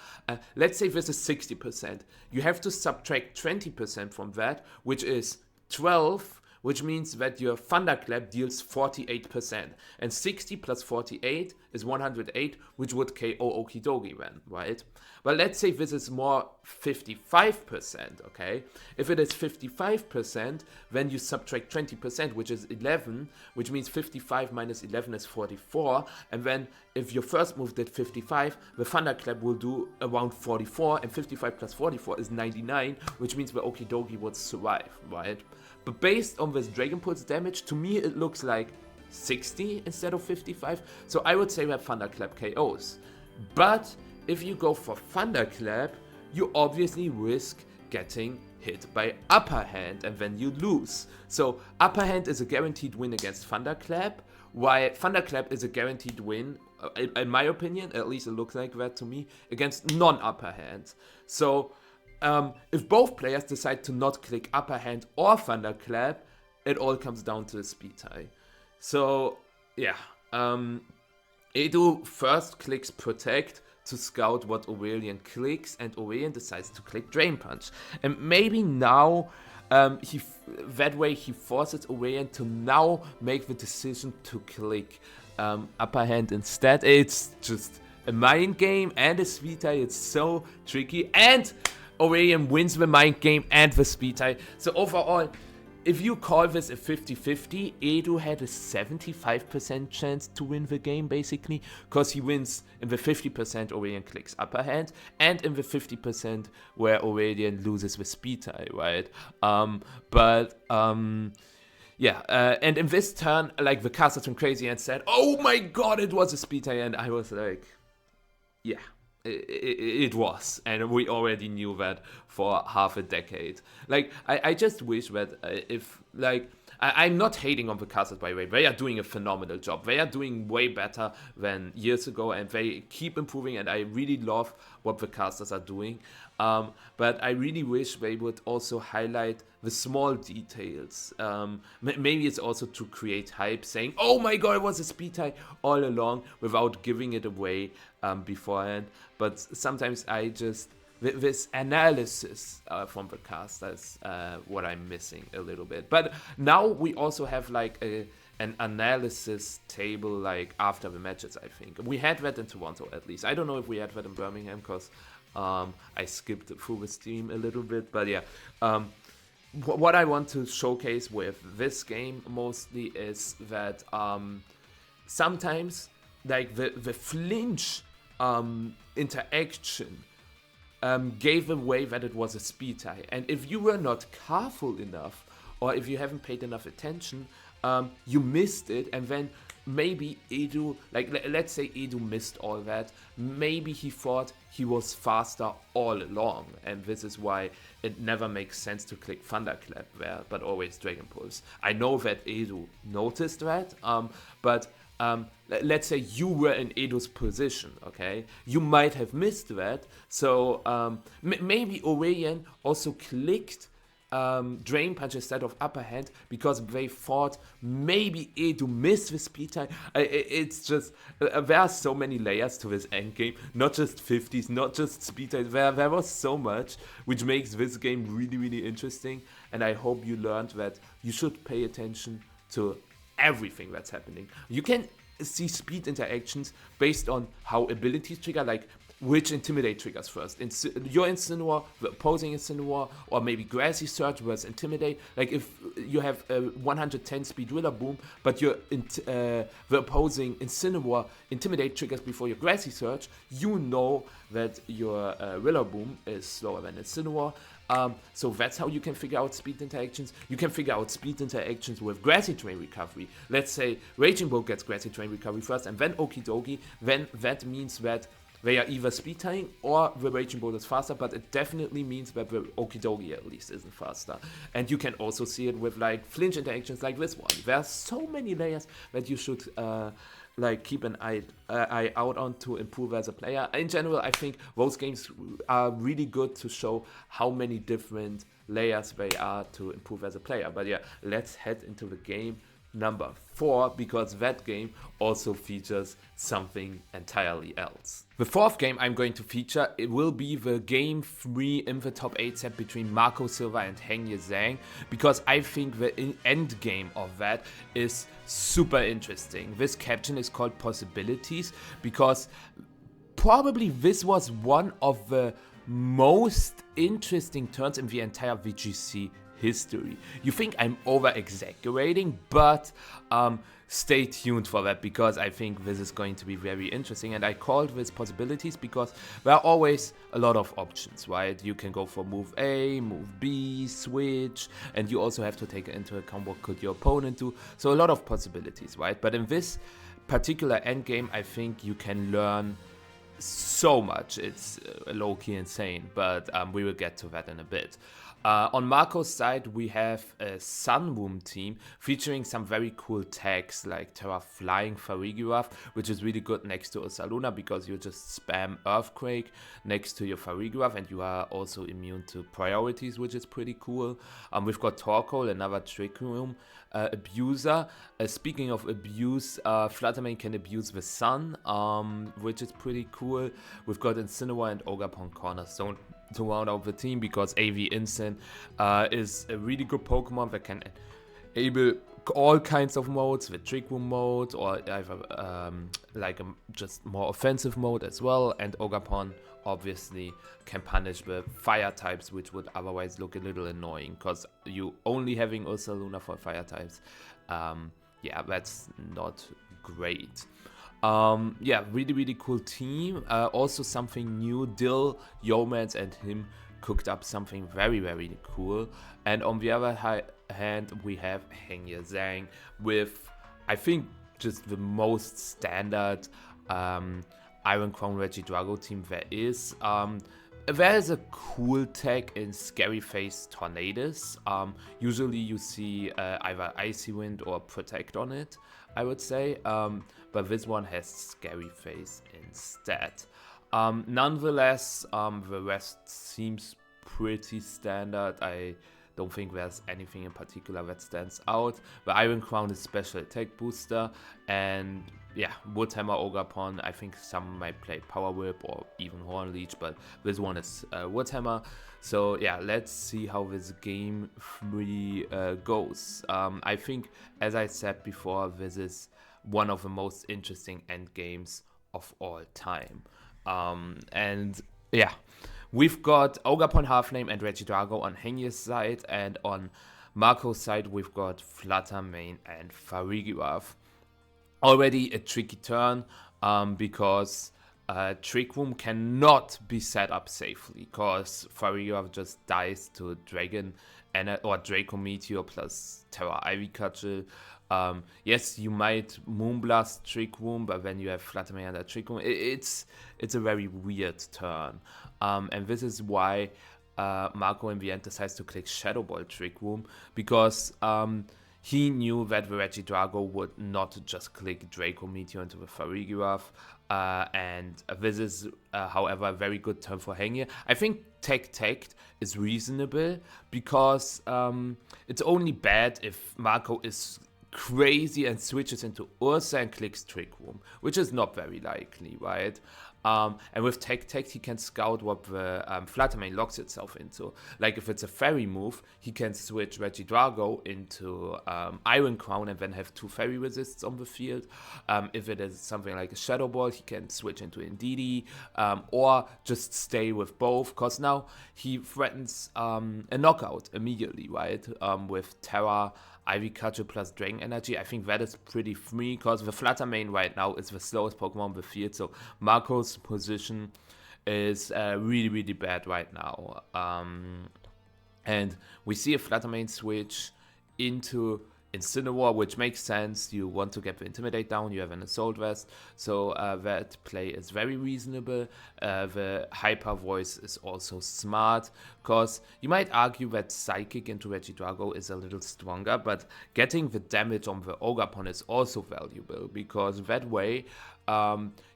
Let's say this is 60%. You have to subtract 20% from that, which is 12, which means that your Thunderclap deals 48%. And 60 plus 48 is 108, which would KO Okidogi then, right? But let's say this is more 55%, okay? If it is 55%, then you subtract 20%, which is 11, which means 55 minus 11 is 44. And then if your first move did 55, the Thunderclap will do around 44, and 55 plus 44 is 99, which means the Okidogi would survive, right? But based on this Dragon Pulse damage, to me it looks like 60 instead of 55. So I would say that Thunderclap KOs. But if you go for Thunderclap, you obviously risk getting hit by Upper Hand, and then you lose. So Upper Hand is a guaranteed win against Thunderclap, while Thunderclap is a guaranteed win, in my opinion, at least it looks like that to me, against non-Upper Hand. So if both players decide to not click Upper Hand or Thunderclap, it all comes down to a speed tie. So, yeah. Edu first clicks Protect to scout what Aurélien clicks, and Aurélien decides to click Drain Punch. And maybe now, that way he forces Aurélien to now make the decision to click Upper Hand instead. It's just a mind game and a speed tie. It's so tricky. And Aurélien wins the mind game and the speed tie. So overall, if you call this a 50-50, Edu had a 75% chance to win the game, basically, because he wins in the 50% Aurélien clicks Upper Hand, and in the 50% where Aurélien loses the speed tie, right? Yeah, and in this turn, like, the caster turned crazy and said, oh my god, it was a speed tie, and I was like, yeah. It was, and we already knew that for half a decade. Like, I just wish that if, like, I'm not hating on the casters, by the way. They are doing a phenomenal job. They are doing way better than years ago, and they keep improving, and I really love what the casters are doing. But I really wish they would also highlight the small details. Maybe it's also to create hype, saying, oh my god, it was a speed tie all along, without giving it away beforehand. But sometimes I just... this analysis from the cast, that's what I'm missing a little bit. But now we also have like a an analysis table like after the matches. I think we had that in Toronto at least. I don't know if we had that in Birmingham because I skipped through the stream a little bit, but yeah. What I want to showcase with this game mostly is that sometimes like the flinch interaction gave away that it was a speed tie, and if you were not careful enough or if you haven't paid enough attention, you missed it, and then maybe Edu, like let's say Edu missed all that, maybe he thought he was faster all along, and this is why it never makes sense to click Thunderclap there, but always Dragon Pulse. I know that Edu noticed that, but let's say you were in Edu's position, okay? You might have missed that, so maybe Aurélien also clicked Drain Punch instead of Upper Hand because they thought maybe Edu missed the speed tie. It's just, there are so many layers to this endgame, not just 50s, not just speed ties, there was so much, which makes this game really, really interesting, and I hope you learned that you should pay attention to everything that's happening. You can see speed interactions based on how abilities trigger, like which Intimidate triggers first. Your Incineroar, the opposing Incineroar, or maybe Grassy Surge versus Intimidate. Like if you have a 110 speed Rillaboom, but your the opposing Incineroar Intimidate triggers before your Grassy Surge, you know that your Rillaboom is slower than Incineroar. So that's how you can figure out speed interactions. You can figure out speed interactions with Grassy Terrain Recovery. Let's say Raging Bolt gets Grassy Terrain Recovery first and then Okie Dokie, then that means that they are either speed tying or the Raging Bolt is faster, but it definitely means that the Okie Dokie at least isn't faster. And you can also see it with like flinch interactions like this one. There are so many layers that you should like keep an eye out on to improve as a player. In general, I think those games are really good to show how many different layers they are to improve as a player. But yeah, let's head into the game number 4, because that game also features something entirely else. The fourth game I'm going to feature, it will be the game 3 in the top 8 set between Markl, Silva and Hengyue Zhang, because I think the end game of that is super interesting. This caption is called Possibilities because probably this was one of the most interesting turns in the entire VGC history. You think I'm over exaggerating, but stay tuned for that because I think this is going to be very interesting, and I called this Possibilities because there are always a lot of options, right? You can go for move A, move B, switch, and you also have to take into account what could your opponent do, so a lot of possibilities, right? But in this particular endgame, I think you can learn so much. It's low-key insane, but we will get to that in a bit. On Marko's side, we have a Sunwomb team featuring some very cool tags like Terra Flying Farigiraf, which is really good next to Ursaluna because you just spam Earthquake next to your Farigiraf and you are also immune to priorities, which is pretty cool. We've got Torkoal, another Trick Room abuser. Speaking of abuse, Fluttermane can abuse the sun, which is pretty cool. We've got Incineroar and Ogerpon Cornerstone to round out the team because AV Instant is a really good Pokemon that can enable all kinds of modes, the Trick Room mode or either like a just more offensive mode as well, and Ogerpon obviously can punish the fire types, which would otherwise look a little annoying because you only having Ursaluna for fire types. Yeah, that's not great. Yeah, really cool team. Also something new, Dill, Yeomans and him cooked up something very cool. And on the other hand, we have Hengyue Zhang with, I think, just the most standard Iron Crown Regidrago team there is. There is a cool tag in Scary Face Tornadus. Usually you see either Icy Wind or Protect on it, I would say. But this one has Scary Face instead. Nonetheless, the rest seems pretty standard. I don't think there's anything in particular that stands out. The Iron Crown is special attack booster, and yeah, Woodhammer, Ogre Pawn. I think some might play Power Whip or even Horn Leech, but this one is Woodhammer. So yeah, let's see how this game 3 goes. I think, as I said before, this is one of the most interesting end games of all time. And yeah, we've got Ogre Pawn Halflame and Regidrago on Hengyue's side, and on Markrl's side we've got Flutter Mane and Farigiraf. Already a tricky turn, because Trick Room cannot be set up safely, because Farigiraf just dies to Dragon or Draco Meteor plus Terra Ivy Cudgel. Yes, you might Moonblast Trick Room, but then you have Flutter Mane under Trick Room. It's a very weird turn, and this is why Markl in the end decides to click Shadow Ball Trick Room, because he knew that the Regidrago would not just click Draco Meteor into the Farigiraf, and this is, however, a very good turn for Hengyue. I think Tech is reasonable, because it's only bad if Markl is crazy and switches into Ursa and clicks Trick Room, which is not very likely, right? And with Tech, he can scout what the Flutter Mane locks itself into. Like if it's a fairy move, he can switch Regidrago into Iron Crown and then have 2 fairy resists on the field. If it is something like a Shadow Ball, he can switch into Indeedee, or just stay with both, because now he threatens a knockout immediately, right? With Terra, Ivy Cudgel plus Dragon Energy. I think that is pretty free, because the Flutter Mane right now is the slowest Pokemon on the field, so Markrl's position is really, really bad right now. And we see a Flutter Mane switch into Incineroar, which makes sense. You want to get the Intimidate down, you have an Assault Vest, so that play is very reasonable. The Hyper Voice is also smart, because you might argue that Psychic into Regidrago is a little stronger, but getting the damage on the Ogre Pawn is also valuable, because that way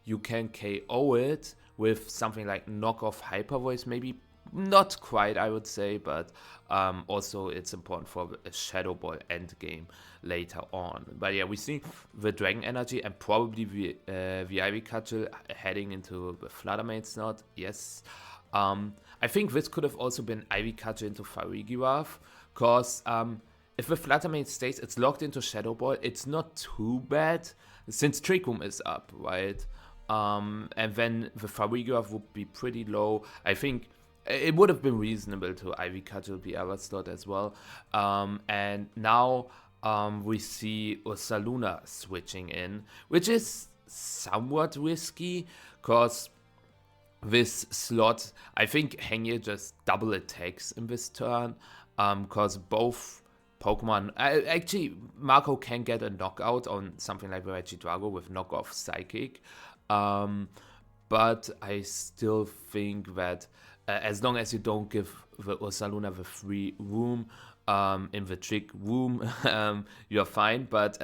you can KO it with something like Knockoff Hyper Voice, maybe. Not quite, I would say, but also it's important for a Shadow Ball endgame later on. But yeah, we see the Dragon Energy and probably the Ivy Cudgel heading into the Flutter Mane slot. Yes. I think this could have also been Ivy Cudgel into Farigiraf, because if the Flutter Mane stays, it's locked into Shadow Ball. It's not too bad, since Trick Room is up, right? And then the Farigiraf would be pretty low. I think it would have been reasonable to Ivy Cudgel the other slot as well. And now we see Ursaluna switching in, which is somewhat risky, because this slot, I think Hengyue just double attacks in this turn, because both Pokemon, actually Markl can get a knockout on something like Regidrago with knockoff Psychic, but I still think that as long as you don't give the Ursaluna the free room in the Trick Room, you're fine. But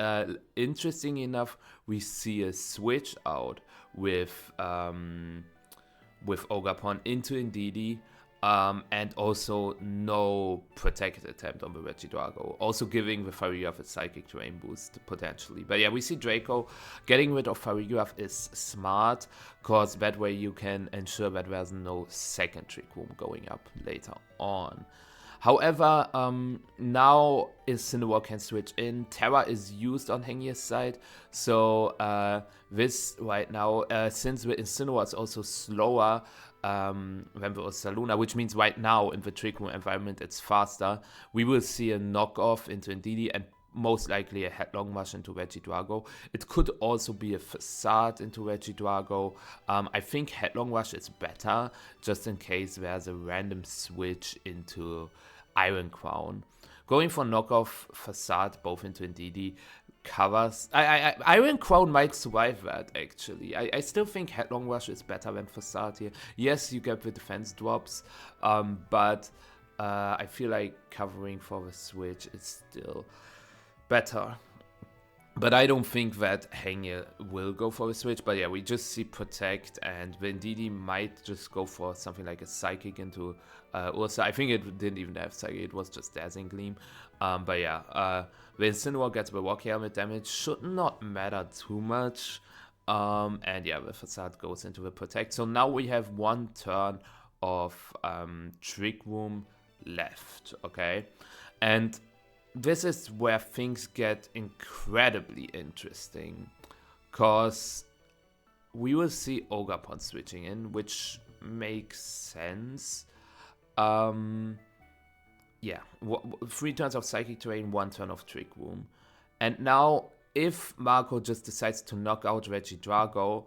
interesting enough, we see a switch out with Ogre Pawn into Indeedee, and also no protected attempt on the Regidrago, also giving the Farigiraf a Psychic Terrain boost potentially. But yeah, we see Draco. Getting rid of Farigiraf is smart, because that way you can ensure that there's no second Trick Room going up later on. However, now Incineroar can switch in. Terra is used on Hengyue's side, so this right now, since the Incineroar is also slower than the Ursaluna, which means right now in the Trick Room environment it's faster, we will see a knockoff into Indeedee and most likely a Headlong Rush into Regidrago. It could also be a Facade into Regidrago. I think Headlong Rush is better, just in case there's a random switch into Iron Crown. Going for knockoff Facade both into Indeedee covers. Iron Crown might survive that, actually. I still think Headlong Rush is better than Facade here. Yes, you get the defense drops, but I feel like covering for the switch is still better. But I don't think that Hengyue will go for a switch. But yeah, we just see Protect, and Vendidi might just go for something like a Psychic into Ursa. I think it didn't even have Psychic, it was just Dazzling Gleam. But yeah, the Incineroar gets the Rocky Helmet damage, should not matter too much. And yeah, the Facade goes into the Protect. So now we have one turn of Trick Room left, okay? And this is where things get incredibly interesting, because we will see Ogerpon switching in, which makes sense. Yeah, 3 turns of Psychic Terrain, 1 turn of Trick Room. And now, if Markl just decides to knock out Regidrago,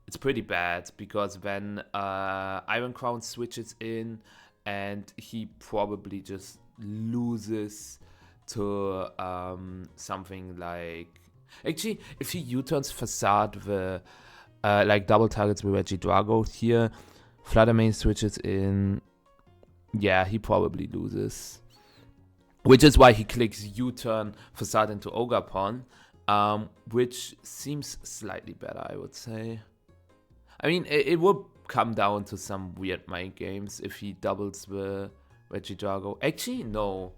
it's pretty bad, because then Iron Crown switches in, and he probably just loses to something like... Actually, if he U-turns Facade, the like double targets with Regidrago here, Fluttermane switches in, yeah, he probably loses. Which is why he clicks U-turn Facade into Ogerpon, which seems slightly better, I would say. I mean, it would come down to some weird mind games if he doubles the Regidrago. Actually, no.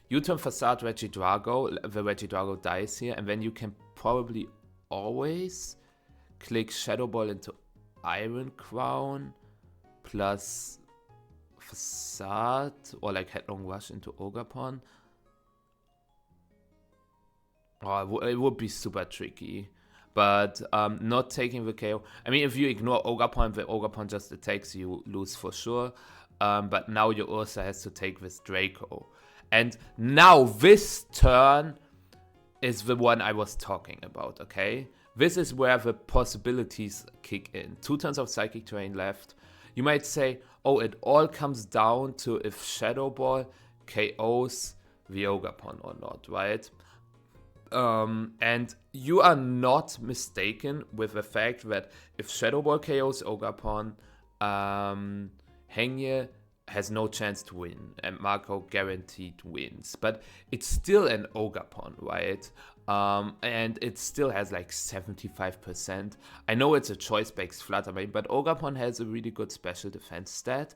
U-turn Facade Regidrago, the Regidrago dies here, and then you can probably always click Shadow Ball into Iron Crown plus Facade, or like Headlong Rush into Ogerpon. Oh, it would be super tricky. But not taking the KO. I mean, if you ignore Ogerpon, the Ogerpon just attacks, you lose for sure. But now your Ursa has to take this Draco. And now this turn is the one I was talking about, okay? This is where the possibilities kick in. 2 turns of Psychic Terrain left. You might say, oh, it all comes down to if Shadow Ball KOs the Ogerpon or not, right? And you are not mistaken with the fact that if Shadow Ball KOs Ogerpon, Hengyue has no chance to win, and Markl guaranteed wins. But it's still an Ogerpon, right? And it still has like 75%. I know it's a choice-based Fluttermane, but Ogerpon has a really good special defense stat.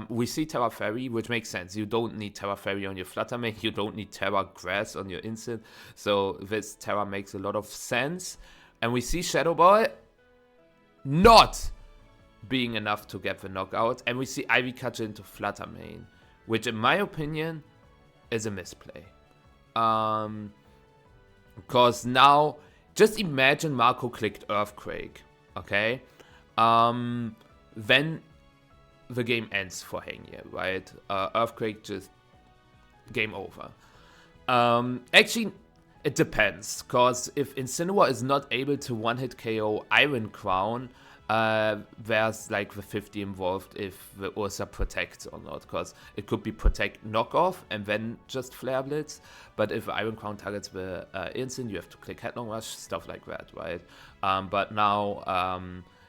We see Terra Fairy, which makes sense. You don't need Terra Fairy on your Fluttermane. You don't need Terra Grass on your Instant. So this Terra makes a lot of sense. And we see Shadow Ball not being enough to get the knockout. And we see Ivy Cudgel into Fluttermane, which in my opinion is a misplay. Because now, just imagine Markl clicked Earthquake, okay? Then the game ends for Hengyue, right? Earthquake, just game over. Actually, it depends, because if Incineroar is not able to one-hit KO Iron Crown, there's like the 50 involved if the Ursa protects or not, because it could be protect knockoff and then just Flare Blitz, but if Iron Crown targets the instant, you have to click Headlong Rush, stuff like that, right? But now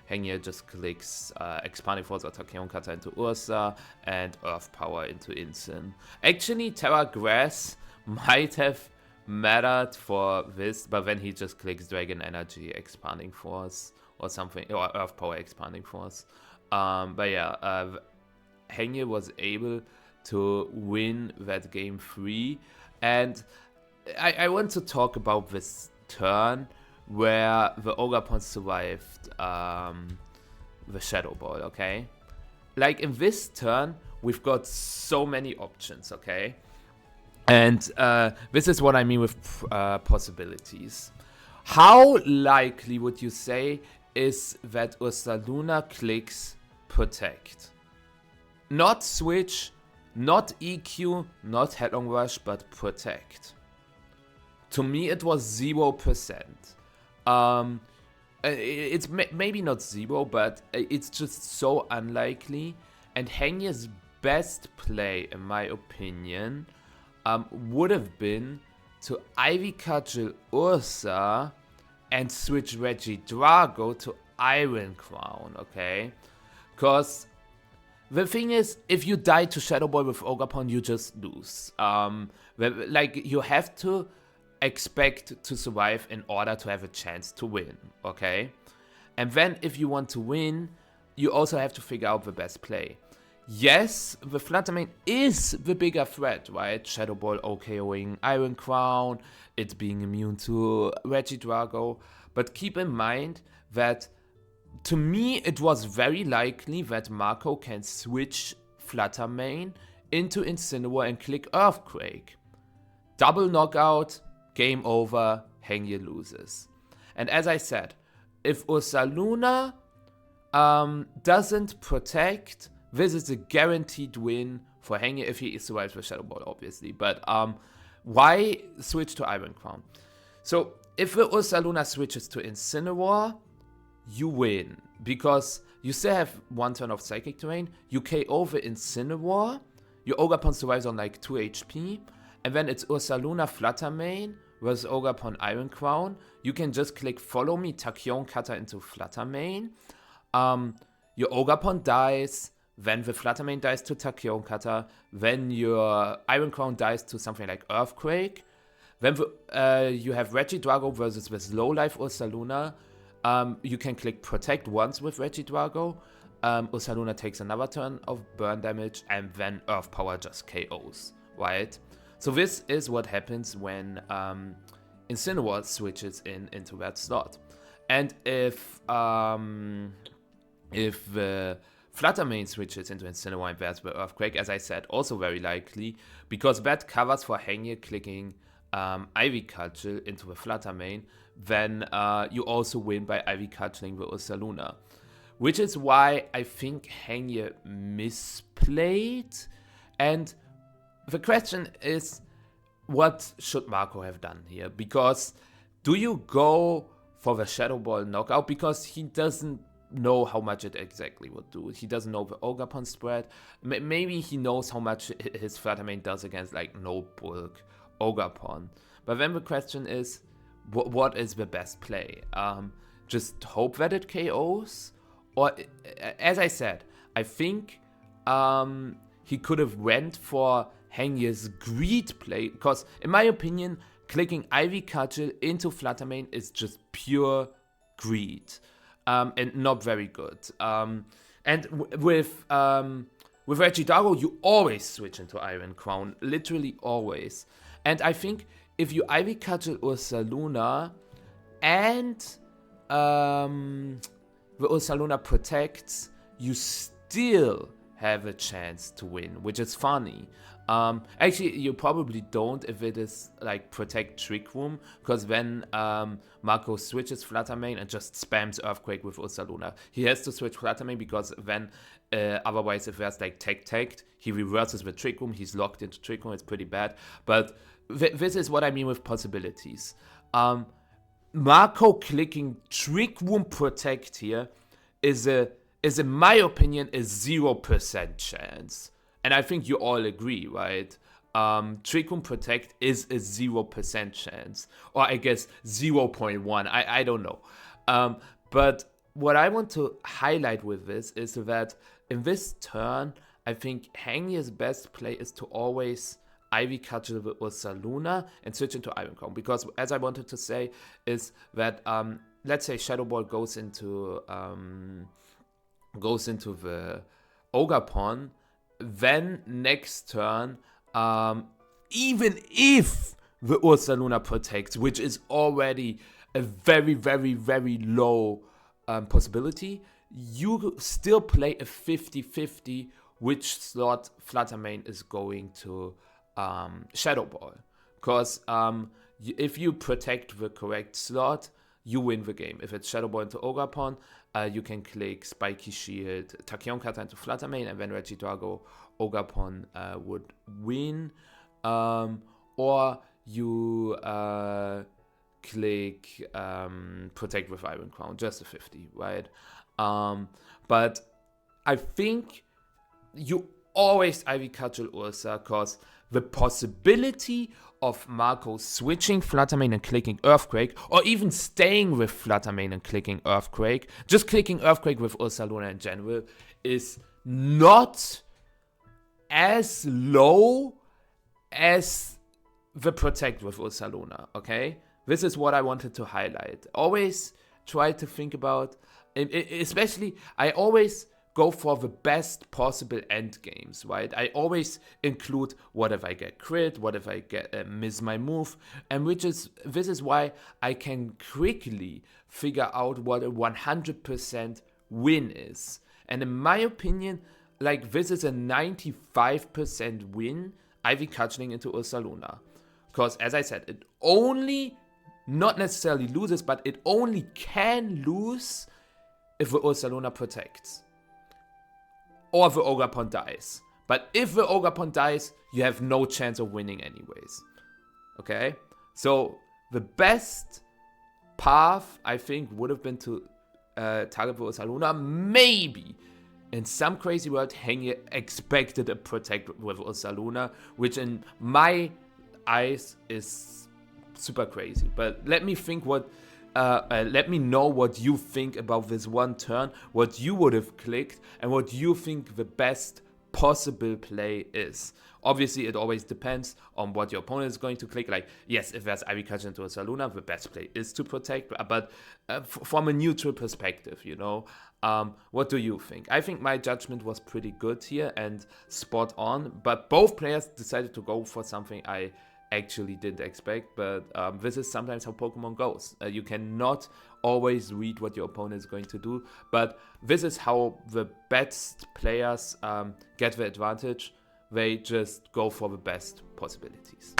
Hengyue just clicks Expanding Force or Tachyon Kata into Ursa and Earth Power into Instant. Actually, Terra Grass might have mattered for this, but then he just clicks Dragon Energy Expanding Force or something, or Earth Power Expanding Force. But yeah, Hengyue was able to win that game 3. And I want to talk about this turn where the Ogerpon survived the Shadow Ball, okay? Like in this turn, we've got so many options, okay? And this is what I mean with possibilities. How likely would you say is that Ursaluna clicks Protect? Not Switch, not EQ, not Headlong Rush, but Protect. To me, it was 0%. It's maybe not 0, but it's just so unlikely. And Hengyue's best play, in my opinion, would have been to Ivy Cudgel Ursa and switch Regidrago to Iron Crown, okay? Because the thing is, if you die to Shadow Ball with Ogerpon, you just lose. Like, you have to expect to survive in order to have a chance to win, okay? And then if you want to win, you also have to figure out the best play. Yes, the Fluttermane is the bigger threat, right? Shadow Ball OKOing Iron Crown, it's being immune to Regidrago. But keep in mind that, to me, it was very likely that Markl can switch Fluttermane into Incineroar and click Earthquake. Double knockout, game over, Hengyue loses. And as I said, if Ursaluna doesn't protect, this is a guaranteed win for Hengyue if he survives with Shadow Ball, obviously. But why switch to Iron Crown? So if the Ursaluna switches to Incineroar, you win. Because you still have one turn of Psychic Terrain, you KO the Incineroar, your Ogerpon survives on like 2 HP, and then it's Ursaluna Fluttermane versus Ogerpon Iron Crown. You can just click Follow Me, Tachyon Cutter into Fluttermane. Your Ogerpon dies, then the Fluttermane dies to Tachyon Cutter, then your Iron Crown dies to something like Earthquake. Then you have Regidrago versus this low life Ursaluna. You can click Protect once with Regidrago. Ursaluna takes another turn of burn damage, and then Earth Power just KOs, right? So this is what happens when Incineroar switches into that slot. And if the Fluttermane switches into Incineroar and there's the Earthquake, as I said, also very likely, because that covers for Hengyue clicking Ivy Cudgel into the Fluttermane, then you also win by Ivy Cudgeling the Ursaluna. Which is why I think Hengyue misplayed. And the question is, what should Markl have done here? Because do you go for the Shadow Ball knockout? Because he doesn't know how much it exactly would do. He doesn't know the Ogerpon spread. Maybe he knows how much his Fluttermane does against like no bulk Ogerpon. But then the question is, what is the best play? Just hope that it KOs? Or, as I said, I think he could have went for Hengyue's greed play, because in my opinion, clicking Ivy Cudgel into Fluttermane is just pure greed. And not very good. And with Regidrago, you always switch into Iron Crown, literally always. And I think if you Ivy Cudgel Ursaluna and the Ursaluna protects, you still have a chance to win, which is funny. Actually, you probably don't if it is like Protect Trick Room, because then Markl switches Fluttermane and just spams Earthquake with Ursaluna. He has to switch Fluttermane because then otherwise if there's like Tagged, he reverses the Trick Room, he's locked into Trick Room, it's pretty bad. But this is what I mean with possibilities. Markl clicking Trick Room Protect here is in my opinion a 0% chance. And I think you all agree, right? Trick Room Protect is a 0% chance. Or I guess 0.1, I don't know. But what I want to highlight with this is that in this turn, I think Hengyue's best play is to always Ivy Cudgel with Ursaluna and switch into Iron Crown. Because as I wanted to say is that, let's say Shadow Ball goes into the Ogerpon, then next turn, even if the Ursaluna protects, which is already a very, very, very low possibility, you still play a 50-50 which slot Fluttermane is going to Shadow Ball. Because if you protect the correct slot, you win the game. If it's Shadow Ball into Ogerpon, you can click Spiky Shield, Tachyon Cutter into Fluttermane, and then Regidrago Ogerpon would win. Or you click Protect with Iron Crown, just a 50, right? But I think you always Ivy Cudgel Ursa, because the possibility of Markl switching Fluttermane and clicking Earthquake, or even staying with Fluttermane and clicking Earthquake, just clicking Earthquake with Ursaluna in general, is not as low as the protect with Ursaluna, okay? This is what I wanted to highlight. Always try to think about, especially, I always go for the best possible end games, right? I always include what if I get crit, what if I get miss my move, and this is why I can quickly figure out what a 100% win is. And in my opinion, like this is a 95% win, Ivy Kachling into Ursaluna. Because as I said, it only, not necessarily loses, but it only can lose if the Ursaluna protects. Or the Ogre dies. But if the Ogre dies, you have no chance of winning anyways. Okay? So the best path, I think, would have been to target the Ursaluna. Maybe in some crazy world, Hengyue expected a protect with Ursaluna, which in my eyes is super crazy. But let me think let me know what you think about this one turn, what you would have clicked, and what you think the best possible play is. Obviously, it always depends on what your opponent is going to click. Like, yes, if there's Ivy Catch into Ursaluna, the best play is to protect. But from a neutral perspective, you know, what do you think? I think my judgment was pretty good here and spot on. But both players decided to go for something I actually didn't expect, but this is sometimes how Pokemon goes. You cannot always read what your opponent is going to do, but this is how the best players get the advantage. They just go for the best possibilities.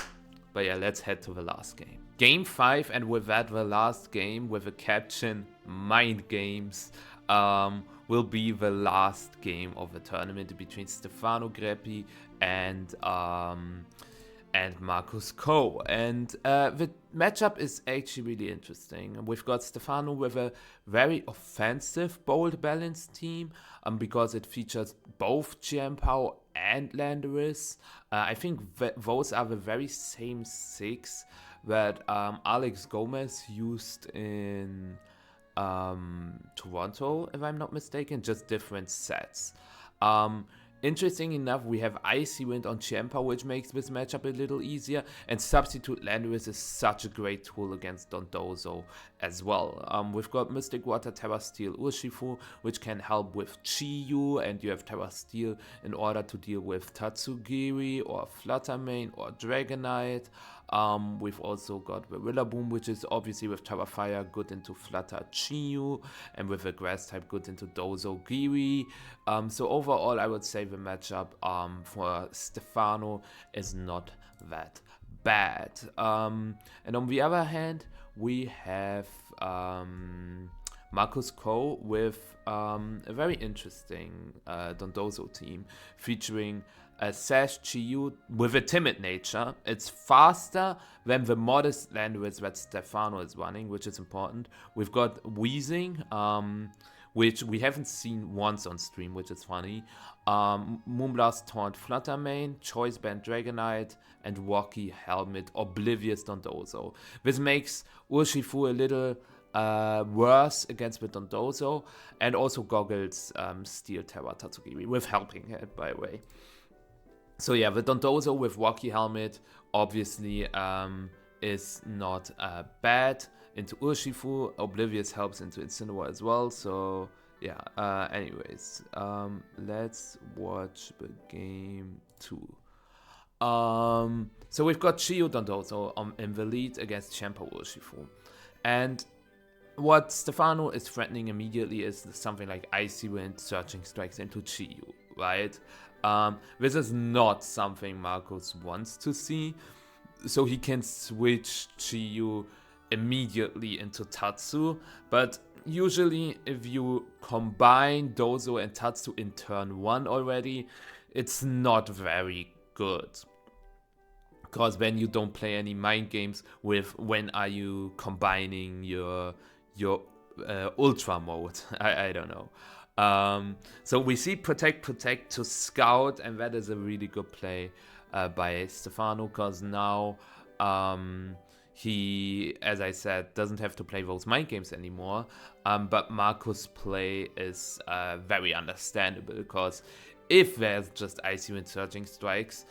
But yeah, let's head to the last game. Game 5, and with that the last game with the caption Mind Games will be the last game of the tournament between Stefano, Greppi and Markl Co. And the matchup is actually really interesting. We've got Stefano with a very offensive, bold, balanced team because it features both Chiempo and Landorus. I think those are the very same 6 that Alex Gomez used in Toronto, if I'm not mistaken, just different sets. Interesting enough, we have Icy Wind on Chiempo, which makes this matchup a little easier, and Substitute Landorus is such a great tool against Dondozo as well. We've got Mystic Water, Terra Steel, Urshifu, which can help with Chiyu, and you have Terra Steel in order to deal with Tatsugiri or Fluttermane or Dragonite. We've also got the Rillaboom, which is obviously with Terra Fire good into Flutter Chiyu, and with the Grass type good into Dozo Giri. So overall, I would say the matchup for Stefano is not that bad. And on the other hand, we have Markl Co. with a very interesting Dondozo team featuring Sash Chiyu with a timid nature. It's faster than the modest Landorus that Stefano is running, which is important. We've got Weezing, which we haven't seen once on stream, which is funny. Moonblast Taunt Fluttermane, Choice Band Dragonite, and Rocky Helmet Oblivious Dondozo. This makes Urshifu a little worse against the Dondozo, and also Goggles Steel Terra Tatsugiri with Helping Hand, by the way. So yeah, the Dondozo with Rocky Helmet obviously is not bad into Urshifu. Oblivious helps into Incineroar as well. So yeah, anyways, let's watch the game 2. So we've got Chiyu Dondozo in the lead against Chiempo Urshifu. And what Stefano is threatening immediately is something like Icy Wind, Searching Strikes into Chiyu, right? This is not something Markl wants to see, so he can switch Chiyu immediately into Tatsu, but usually if you combine Dozo and Tatsu in turn 1 already, it's not very good. Because then you don't play any mind games with when are you combining your ultra mode. I don't know. So we see Protect to Scout, and that is a really good play by Stefano, because now he, as I said, doesn't have to play those mind games anymore. But Markl play is very understandable, because if there's just Icy Wind Surging Strikes,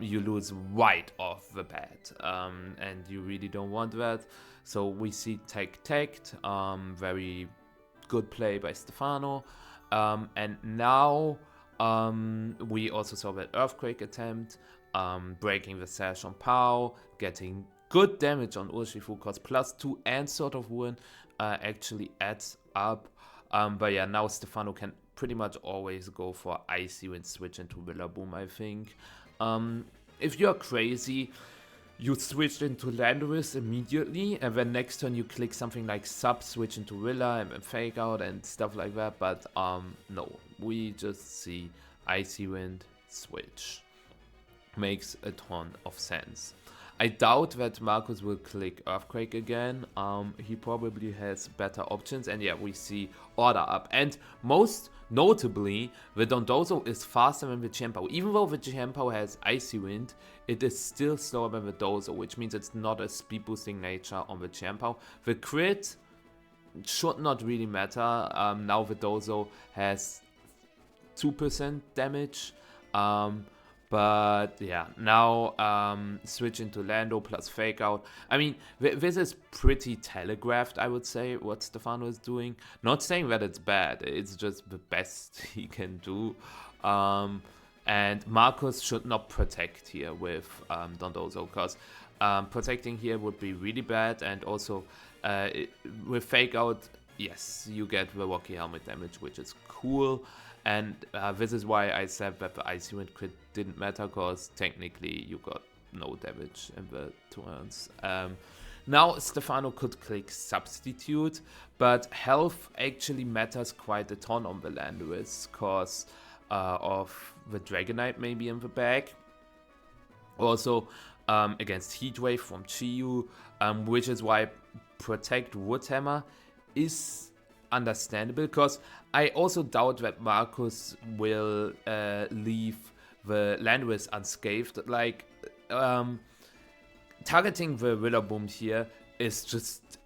you lose right off the bat, and you really don't want that. So we see tagged, very good play by Stefano, and now we also saw that Earthquake attempt, breaking the sash on Pao, getting good damage on Urshifu, because +2 and Sword of Ruin actually adds up. But yeah, now Stefano can pretty much always go for Icy Wind, switch into Rillaboom, I think. If you're crazy, you switch into Landorus immediately, and then next turn you click something like Sub, switch into Rilla, and Fake Out and stuff like that. But no, we just see Icy Wind, switch. Makes a ton of sense. I doubt that Marcus will click Earthquake again. He probably has better options. And yeah, we see Order Up. And most notably, the Dondozo is faster than the Chiempo. Even though the Chiempo has Icy Wind, it is still slower than the Dozo, which means it's not a speed boosting nature on the Chiempo. The crit should not really matter. Now the Dozo has 2% damage. But yeah, now switch into Lando plus Fake Out. I mean, this is pretty telegraphed, I would say, what Stefano is doing. Not saying that it's bad, it's just the best he can do. And Marcus should not protect here with Dondozo, because protecting here would be really bad. And also with Fake Out, yes, you get the Rocky Helmet damage, which is cool. And this is why I said that the Icy Wind crit didn't matter, because technically you got no damage in the turns. Now Stefano could click Substitute, but health actually matters quite a ton on the Landorus, because of the Dragonite maybe in the back. Also against Heatwave from Chiyu, which is why Protect Woodhammer is understandable, because I also doubt that Marcus will leave the Landorus unscathed. Like, targeting the Rillaboom here is just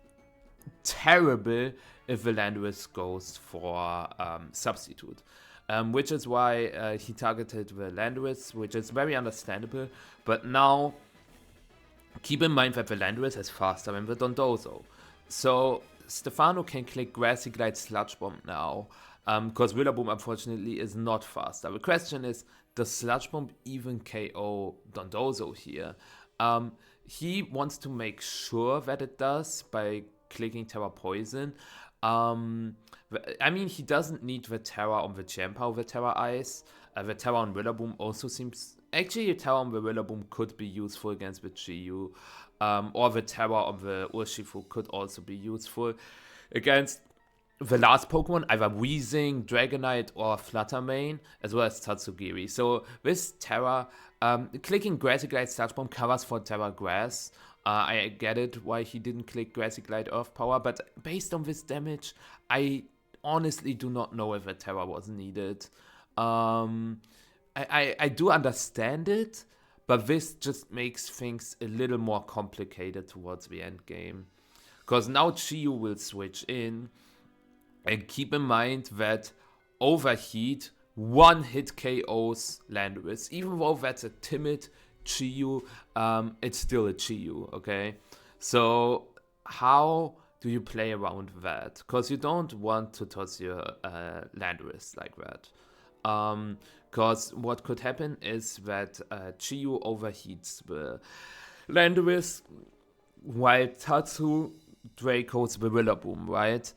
terrible if the Landorus goes for Substitute. Which is why he targeted the Landorus, which is very understandable. But now, keep in mind that the Landorus is faster than the Dondozo. So Stefano can click Grassy Glide Sludge Bomb now, because Rillaboom unfortunately is not faster. The question is, does Sludge Bomb even KO Dondozo here? He wants to make sure that it does by clicking Terra Poison. I mean, he doesn't need the Terra on the Chiempo, the Terra Ice. The Terra on Rillaboom also seems... Actually, the Terra on the Rillaboom could be useful against the Chiyu. Or the Terra on the Urshifu could also be useful against the last Pokemon, either Weezing, Dragonite, or Fluttermane, as well as Tatsugiri. So this Terra, clicking Grassy Glide Sludge Bomb covers for Terra Grass. I get it why he didn't click Grassy Glide Earth Power, but based on this damage, I honestly do not know if a Terra was needed. I do understand it, but this just makes things a little more complicated towards the end game. Because now Chiyu will switch in, and keep in mind that Overheat one-hit KOs Landorus. Even though that's a timid Chiyu, it's still a Chiyu, okay? So how do you play around that? Because you don't want to toss your Landorus like that. Because what could happen is that Chiyu overheats the Landorus, while Tatsu Draco's the Rillaboom, right?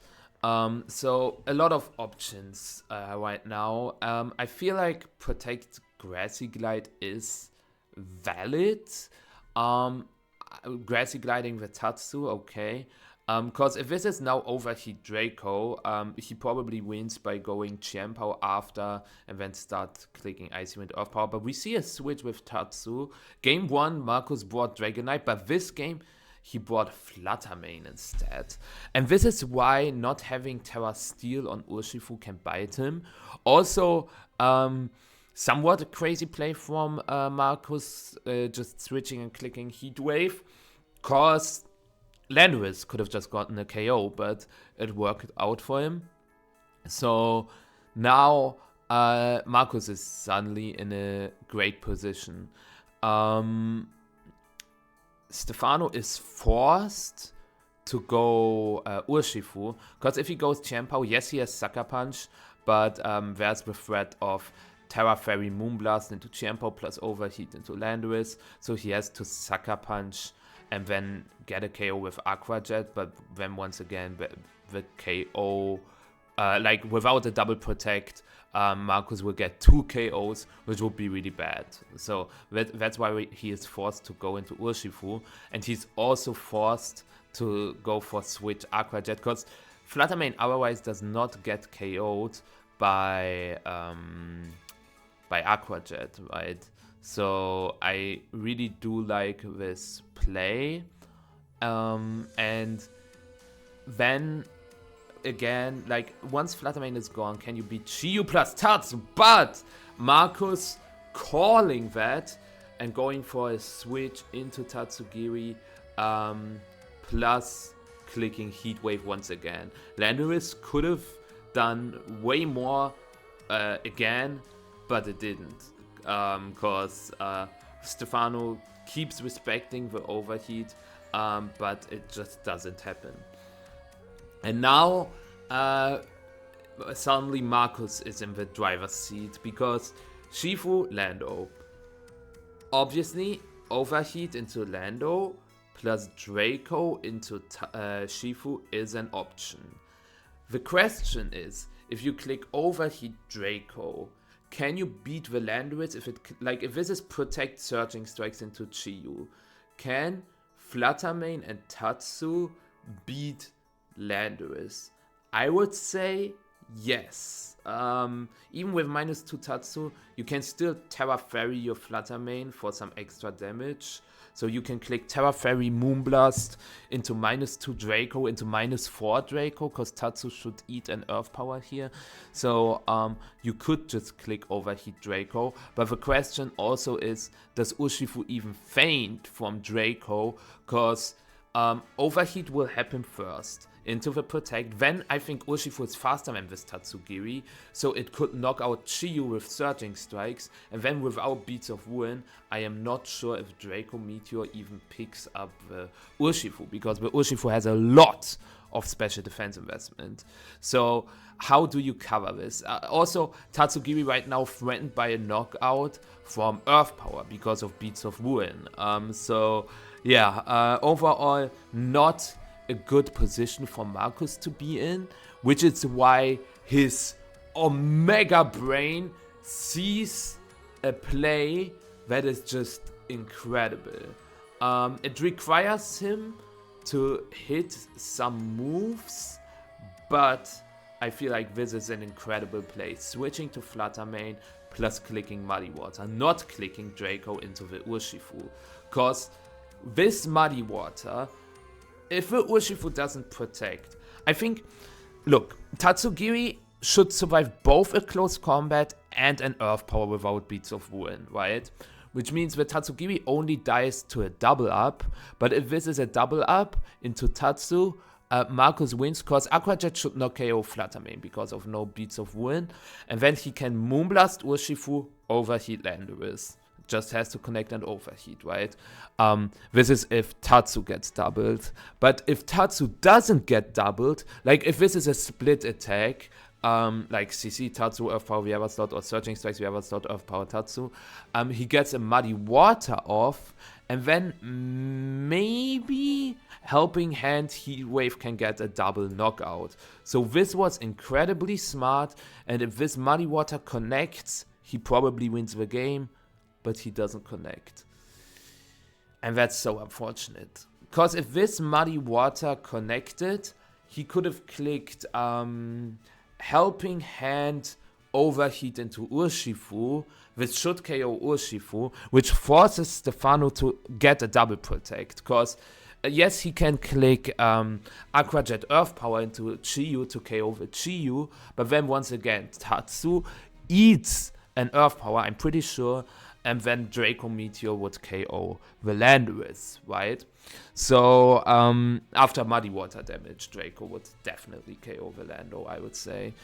So a lot of options right now. I feel like Protect Grassy Glide is valid. Grassy Gliding the Tatsu, okay. Because if this is now Overheat Draco, he probably wins by going Chiempo after and then start clicking Icy Wind Earth Power. But we see a switch with Tatsu. Game 1, Marcus brought Dragonite, but this game, he brought Fluttermane instead. And this is why not having Terra Steel on Urshifu can bite him. Also, somewhat a crazy play from Marcus, just switching and clicking Heatwave. Because Landorus could have just gotten a KO, but it worked out for him. So now Marcus is suddenly in a great position. Stefano is forced to go Urshifu, because if he goes Tianpao, yes, he has Sucker Punch, but there's the threat of Terra Fairy Moonblast into Tianpao plus Overheat into Landorus, so he has to Sucker Punch and then get a KO with Aqua Jet, but then once again the KO, like without a double protect, Marcus will get 2 KOs, which would be really bad. So that's why he is forced to go into Urshifu, and he's also forced to go for switch Aqua Jet, because Fluttermane otherwise does not get KO'd by Aqua Jet, right? So I really do like this play. And then again, like once Fluttermane is gone, can you beat Chiyu plus Tatsu? But Marcus calling that and going for a switch into Tatsugiri, plus clicking Heat Wave once again. Landorus could have done way more again, but it didn't, because Stefano keeps respecting the overheat, but it just doesn't happen. And now suddenly Marcus is in the driver's seat, because Shifu, Lando. Obviously, overheat into Lando plus Draco into Shifu is an option. The question is, if you click overheat Draco, can you beat the Landorus if this is protect Surging Strikes into Chiyu? Can Fluttermane and Tatsu beat Landorus? I would say yes. Even with -2 Tatsu, you can still Terra Fairy your Fluttermane for some extra damage. So you can click Terra Fairy Moonblast into -2 Draco into -4 Draco, because Tatsu should eat an Earth Power here. So you could just click Overheat Draco. But the question also is, does Urshifu even feint from Draco? Because Overheat will happen first into the protect. Then I think Urshifu is faster than this Tatsugiri, so it could knock out Chiyu with Surging Strikes, and then without Beats of Ruin, I am not sure if Draco Meteor even picks up the Urshifu, because the Urshifu has a lot of special defense investment. So how do you cover this? Also, Tatsugiri right now threatened by a knockout from Earth Power because of Beats of Ruin. So yeah, overall not a good position for Marcus to be in, which is why his Omega Brain sees a play that is just incredible. It requires him to hit some moves, but I feel like this is an incredible play. Switching to Fluttermane plus clicking Muddy Water, not clicking Draco into the Urshifu, because this Muddy Water, if the Urshifu doesn't protect, I think, look, Tatsugiri should survive both a close combat and an Earth Power without Beats of Ruin, right? Which means that Tatsugiri only dies to a double up, but if this is a double up into Tatsu, Marcus wins, because Aqua Jet should not KO Fluttermane because of no Beats of Ruin, and then he can Moonblast Urshifu, overheat Landorus. Just has to connect and overheat, right? This is if Tatsu gets doubled. But if Tatsu doesn't get doubled, like if this is a split attack, like CC Tatsu Earth Power Viava slot or Surging Strikes Viava slot Earth Power Tatsu, he gets a Muddy Water off, and then maybe Helping Hand Heat Wave can get a double knockout. So this was incredibly smart, and if this Muddy Water connects, he probably wins the game, but he doesn't connect. And that's so unfortunate. Because if this Muddy Water connected, he could have clicked Helping Hand Overheat into Urshifu, which should KO Urshifu, which forces Stefano to get a double protect. Because yes, he can click Aqua Jet Earth Power into Chiyu to KO the Chiyu, but then once again, Tatsu eats an Earth Power, I'm pretty sure, and then Draco Meteor would KO the Landorus, right? So after Muddy Water damage, Draco would definitely KO the Lando, I would say.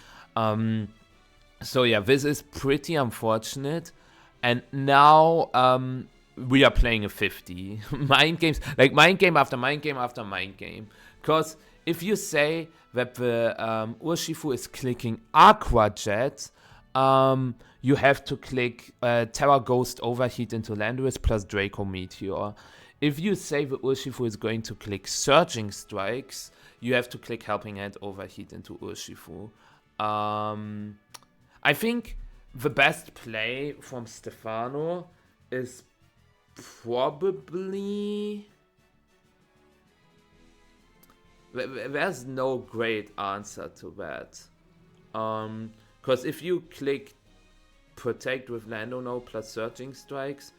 So yeah, this is pretty unfortunate. And now we are playing a 50. Mind games, like mind game after mind game after mind game. Because if you say that the Urshifu is clicking Aqua Jet, you have to click Terra Ghost Overheat into Landorus plus Draco Meteor. If you say the Urshifu is going to click Surging Strikes, you have to click Helping Hand Overheat into Urshifu. I think the best play from Stefano is probably... There's no great answer to that. Because if you click Protect with Landono plus Surging Strikes,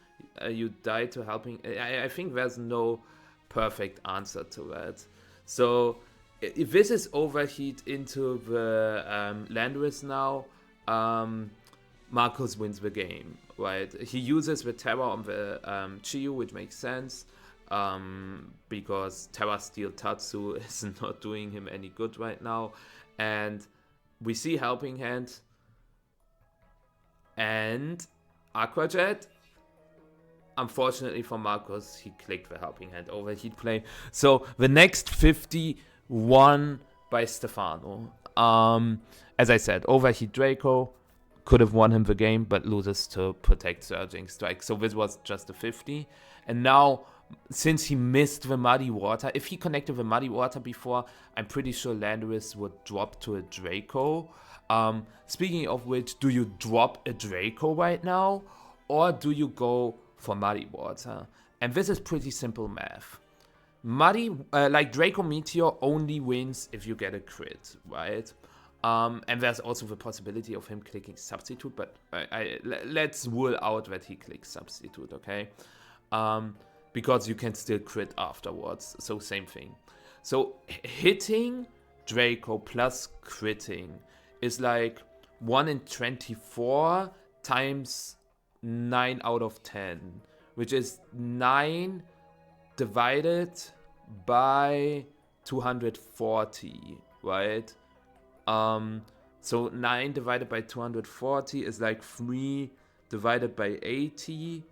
you die to Helping... I think there's no perfect answer to that. So if this is Overheat into the Landorus now, Markl wins the game, right? He uses the Terra on the Chiyu, which makes sense, because Terra Steel Tatsu is not doing him any good right now. And we see Helping Hand and Aqua Jet. Unfortunately for Markl, he clicked the Helping Hand Overheat play. So the next 50 won by Stefano. As I said, Overheat Draco could have won him the game, but loses to Protect Surging Strike. So this was just a 50. And now, since he missed the Muddy Water, if he connected the Muddy Water before, I'm pretty sure Landorus would drop to a Draco. Speaking of which, do you drop a Draco right now? Or do you go for Muddy Water? And this is pretty simple math. Like Draco Meteor only wins if you get a crit, right? And there's also the possibility of him clicking Substitute, but let's rule out that he clicks Substitute, okay? Because you can still crit afterwards, so same thing. So hitting Draco plus critting is like 1 in 24 times 9 out of 10, which is 9 divided by 240, right? So 9 divided by 240 is like 3 divided by 80,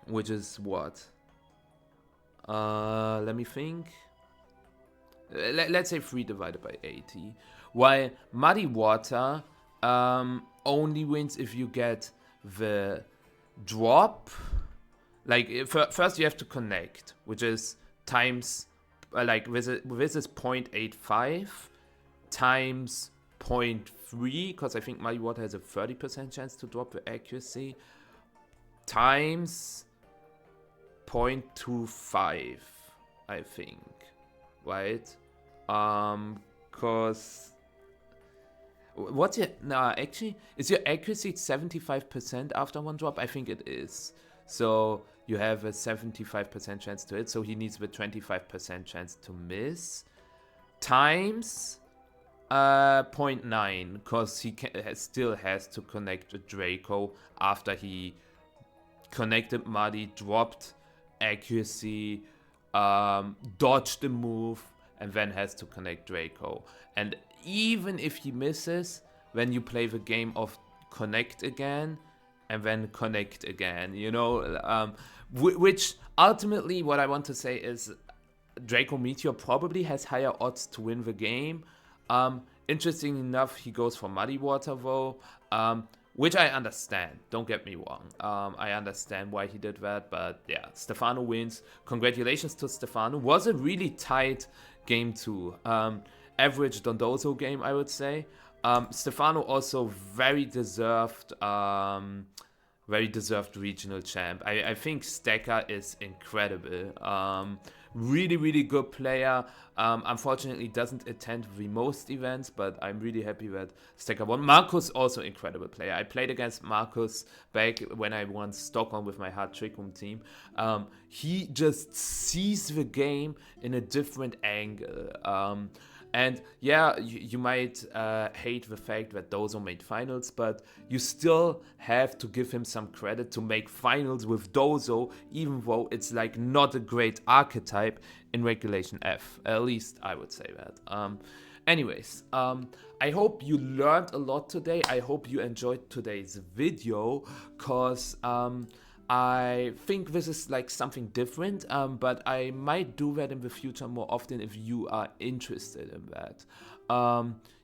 which is what? Let me think. Let's say 3 divided by 80. While Muddy Water only wins if you get the drop. Like, first you have to connect, which is times, this is 0.85 times 0.3, because I think Muddy Water has a 30% chance to drop the accuracy, times 0.25, I think, right? Because... What's your... Nah, actually, is your accuracy 75% after one drop? I think it is. So you have a 75% chance to hit, so he needs the 25% chance to miss. Times 0.9, because he still has to connect a Draco after he connected Muddy, dropped accuracy, dodged the move, and then has to connect Draco. And even if he misses, when you play the game of connect again and then connect again, you know, which ultimately what I want to say is Draco Meteor probably has higher odds to win the game. Interesting enough, he goes for Muddy Water though, which I understand, don't get me wrong. I understand why he did that, but yeah, Stefano wins. Congratulations to Stefano. Was a really tight game too. Average Dondozo game, I would say. Stefano also very deserved regional champ. I think Stacker is incredible. Really, really good player. Unfortunately, doesn't attend the most events, but I'm really happy that Stacker won. Markl also incredible player. I played against Markl back when I won Stockholm with my Hard Trick Room team. He just sees the game in a different angle. And yeah, you might hate the fact that Dozo made finals, but you still have to give him some credit to make finals with Dozo, even though it's like not a great archetype in Regulation F. At least I would say that. Anyways, I hope you learned a lot today. I hope you enjoyed today's video, cause I think this is like something different, but I might do that in the future more often if you are interested in that.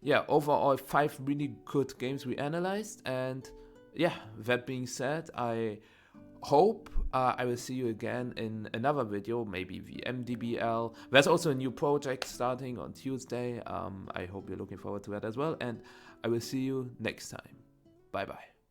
Yeah, overall 5 really good games we analyzed, and yeah, that being said, I hope I will see you again in another video, maybe the MDBL. There's also a new project starting on Tuesday. I hope you're looking forward to that as well, and I will see you next time. Bye bye.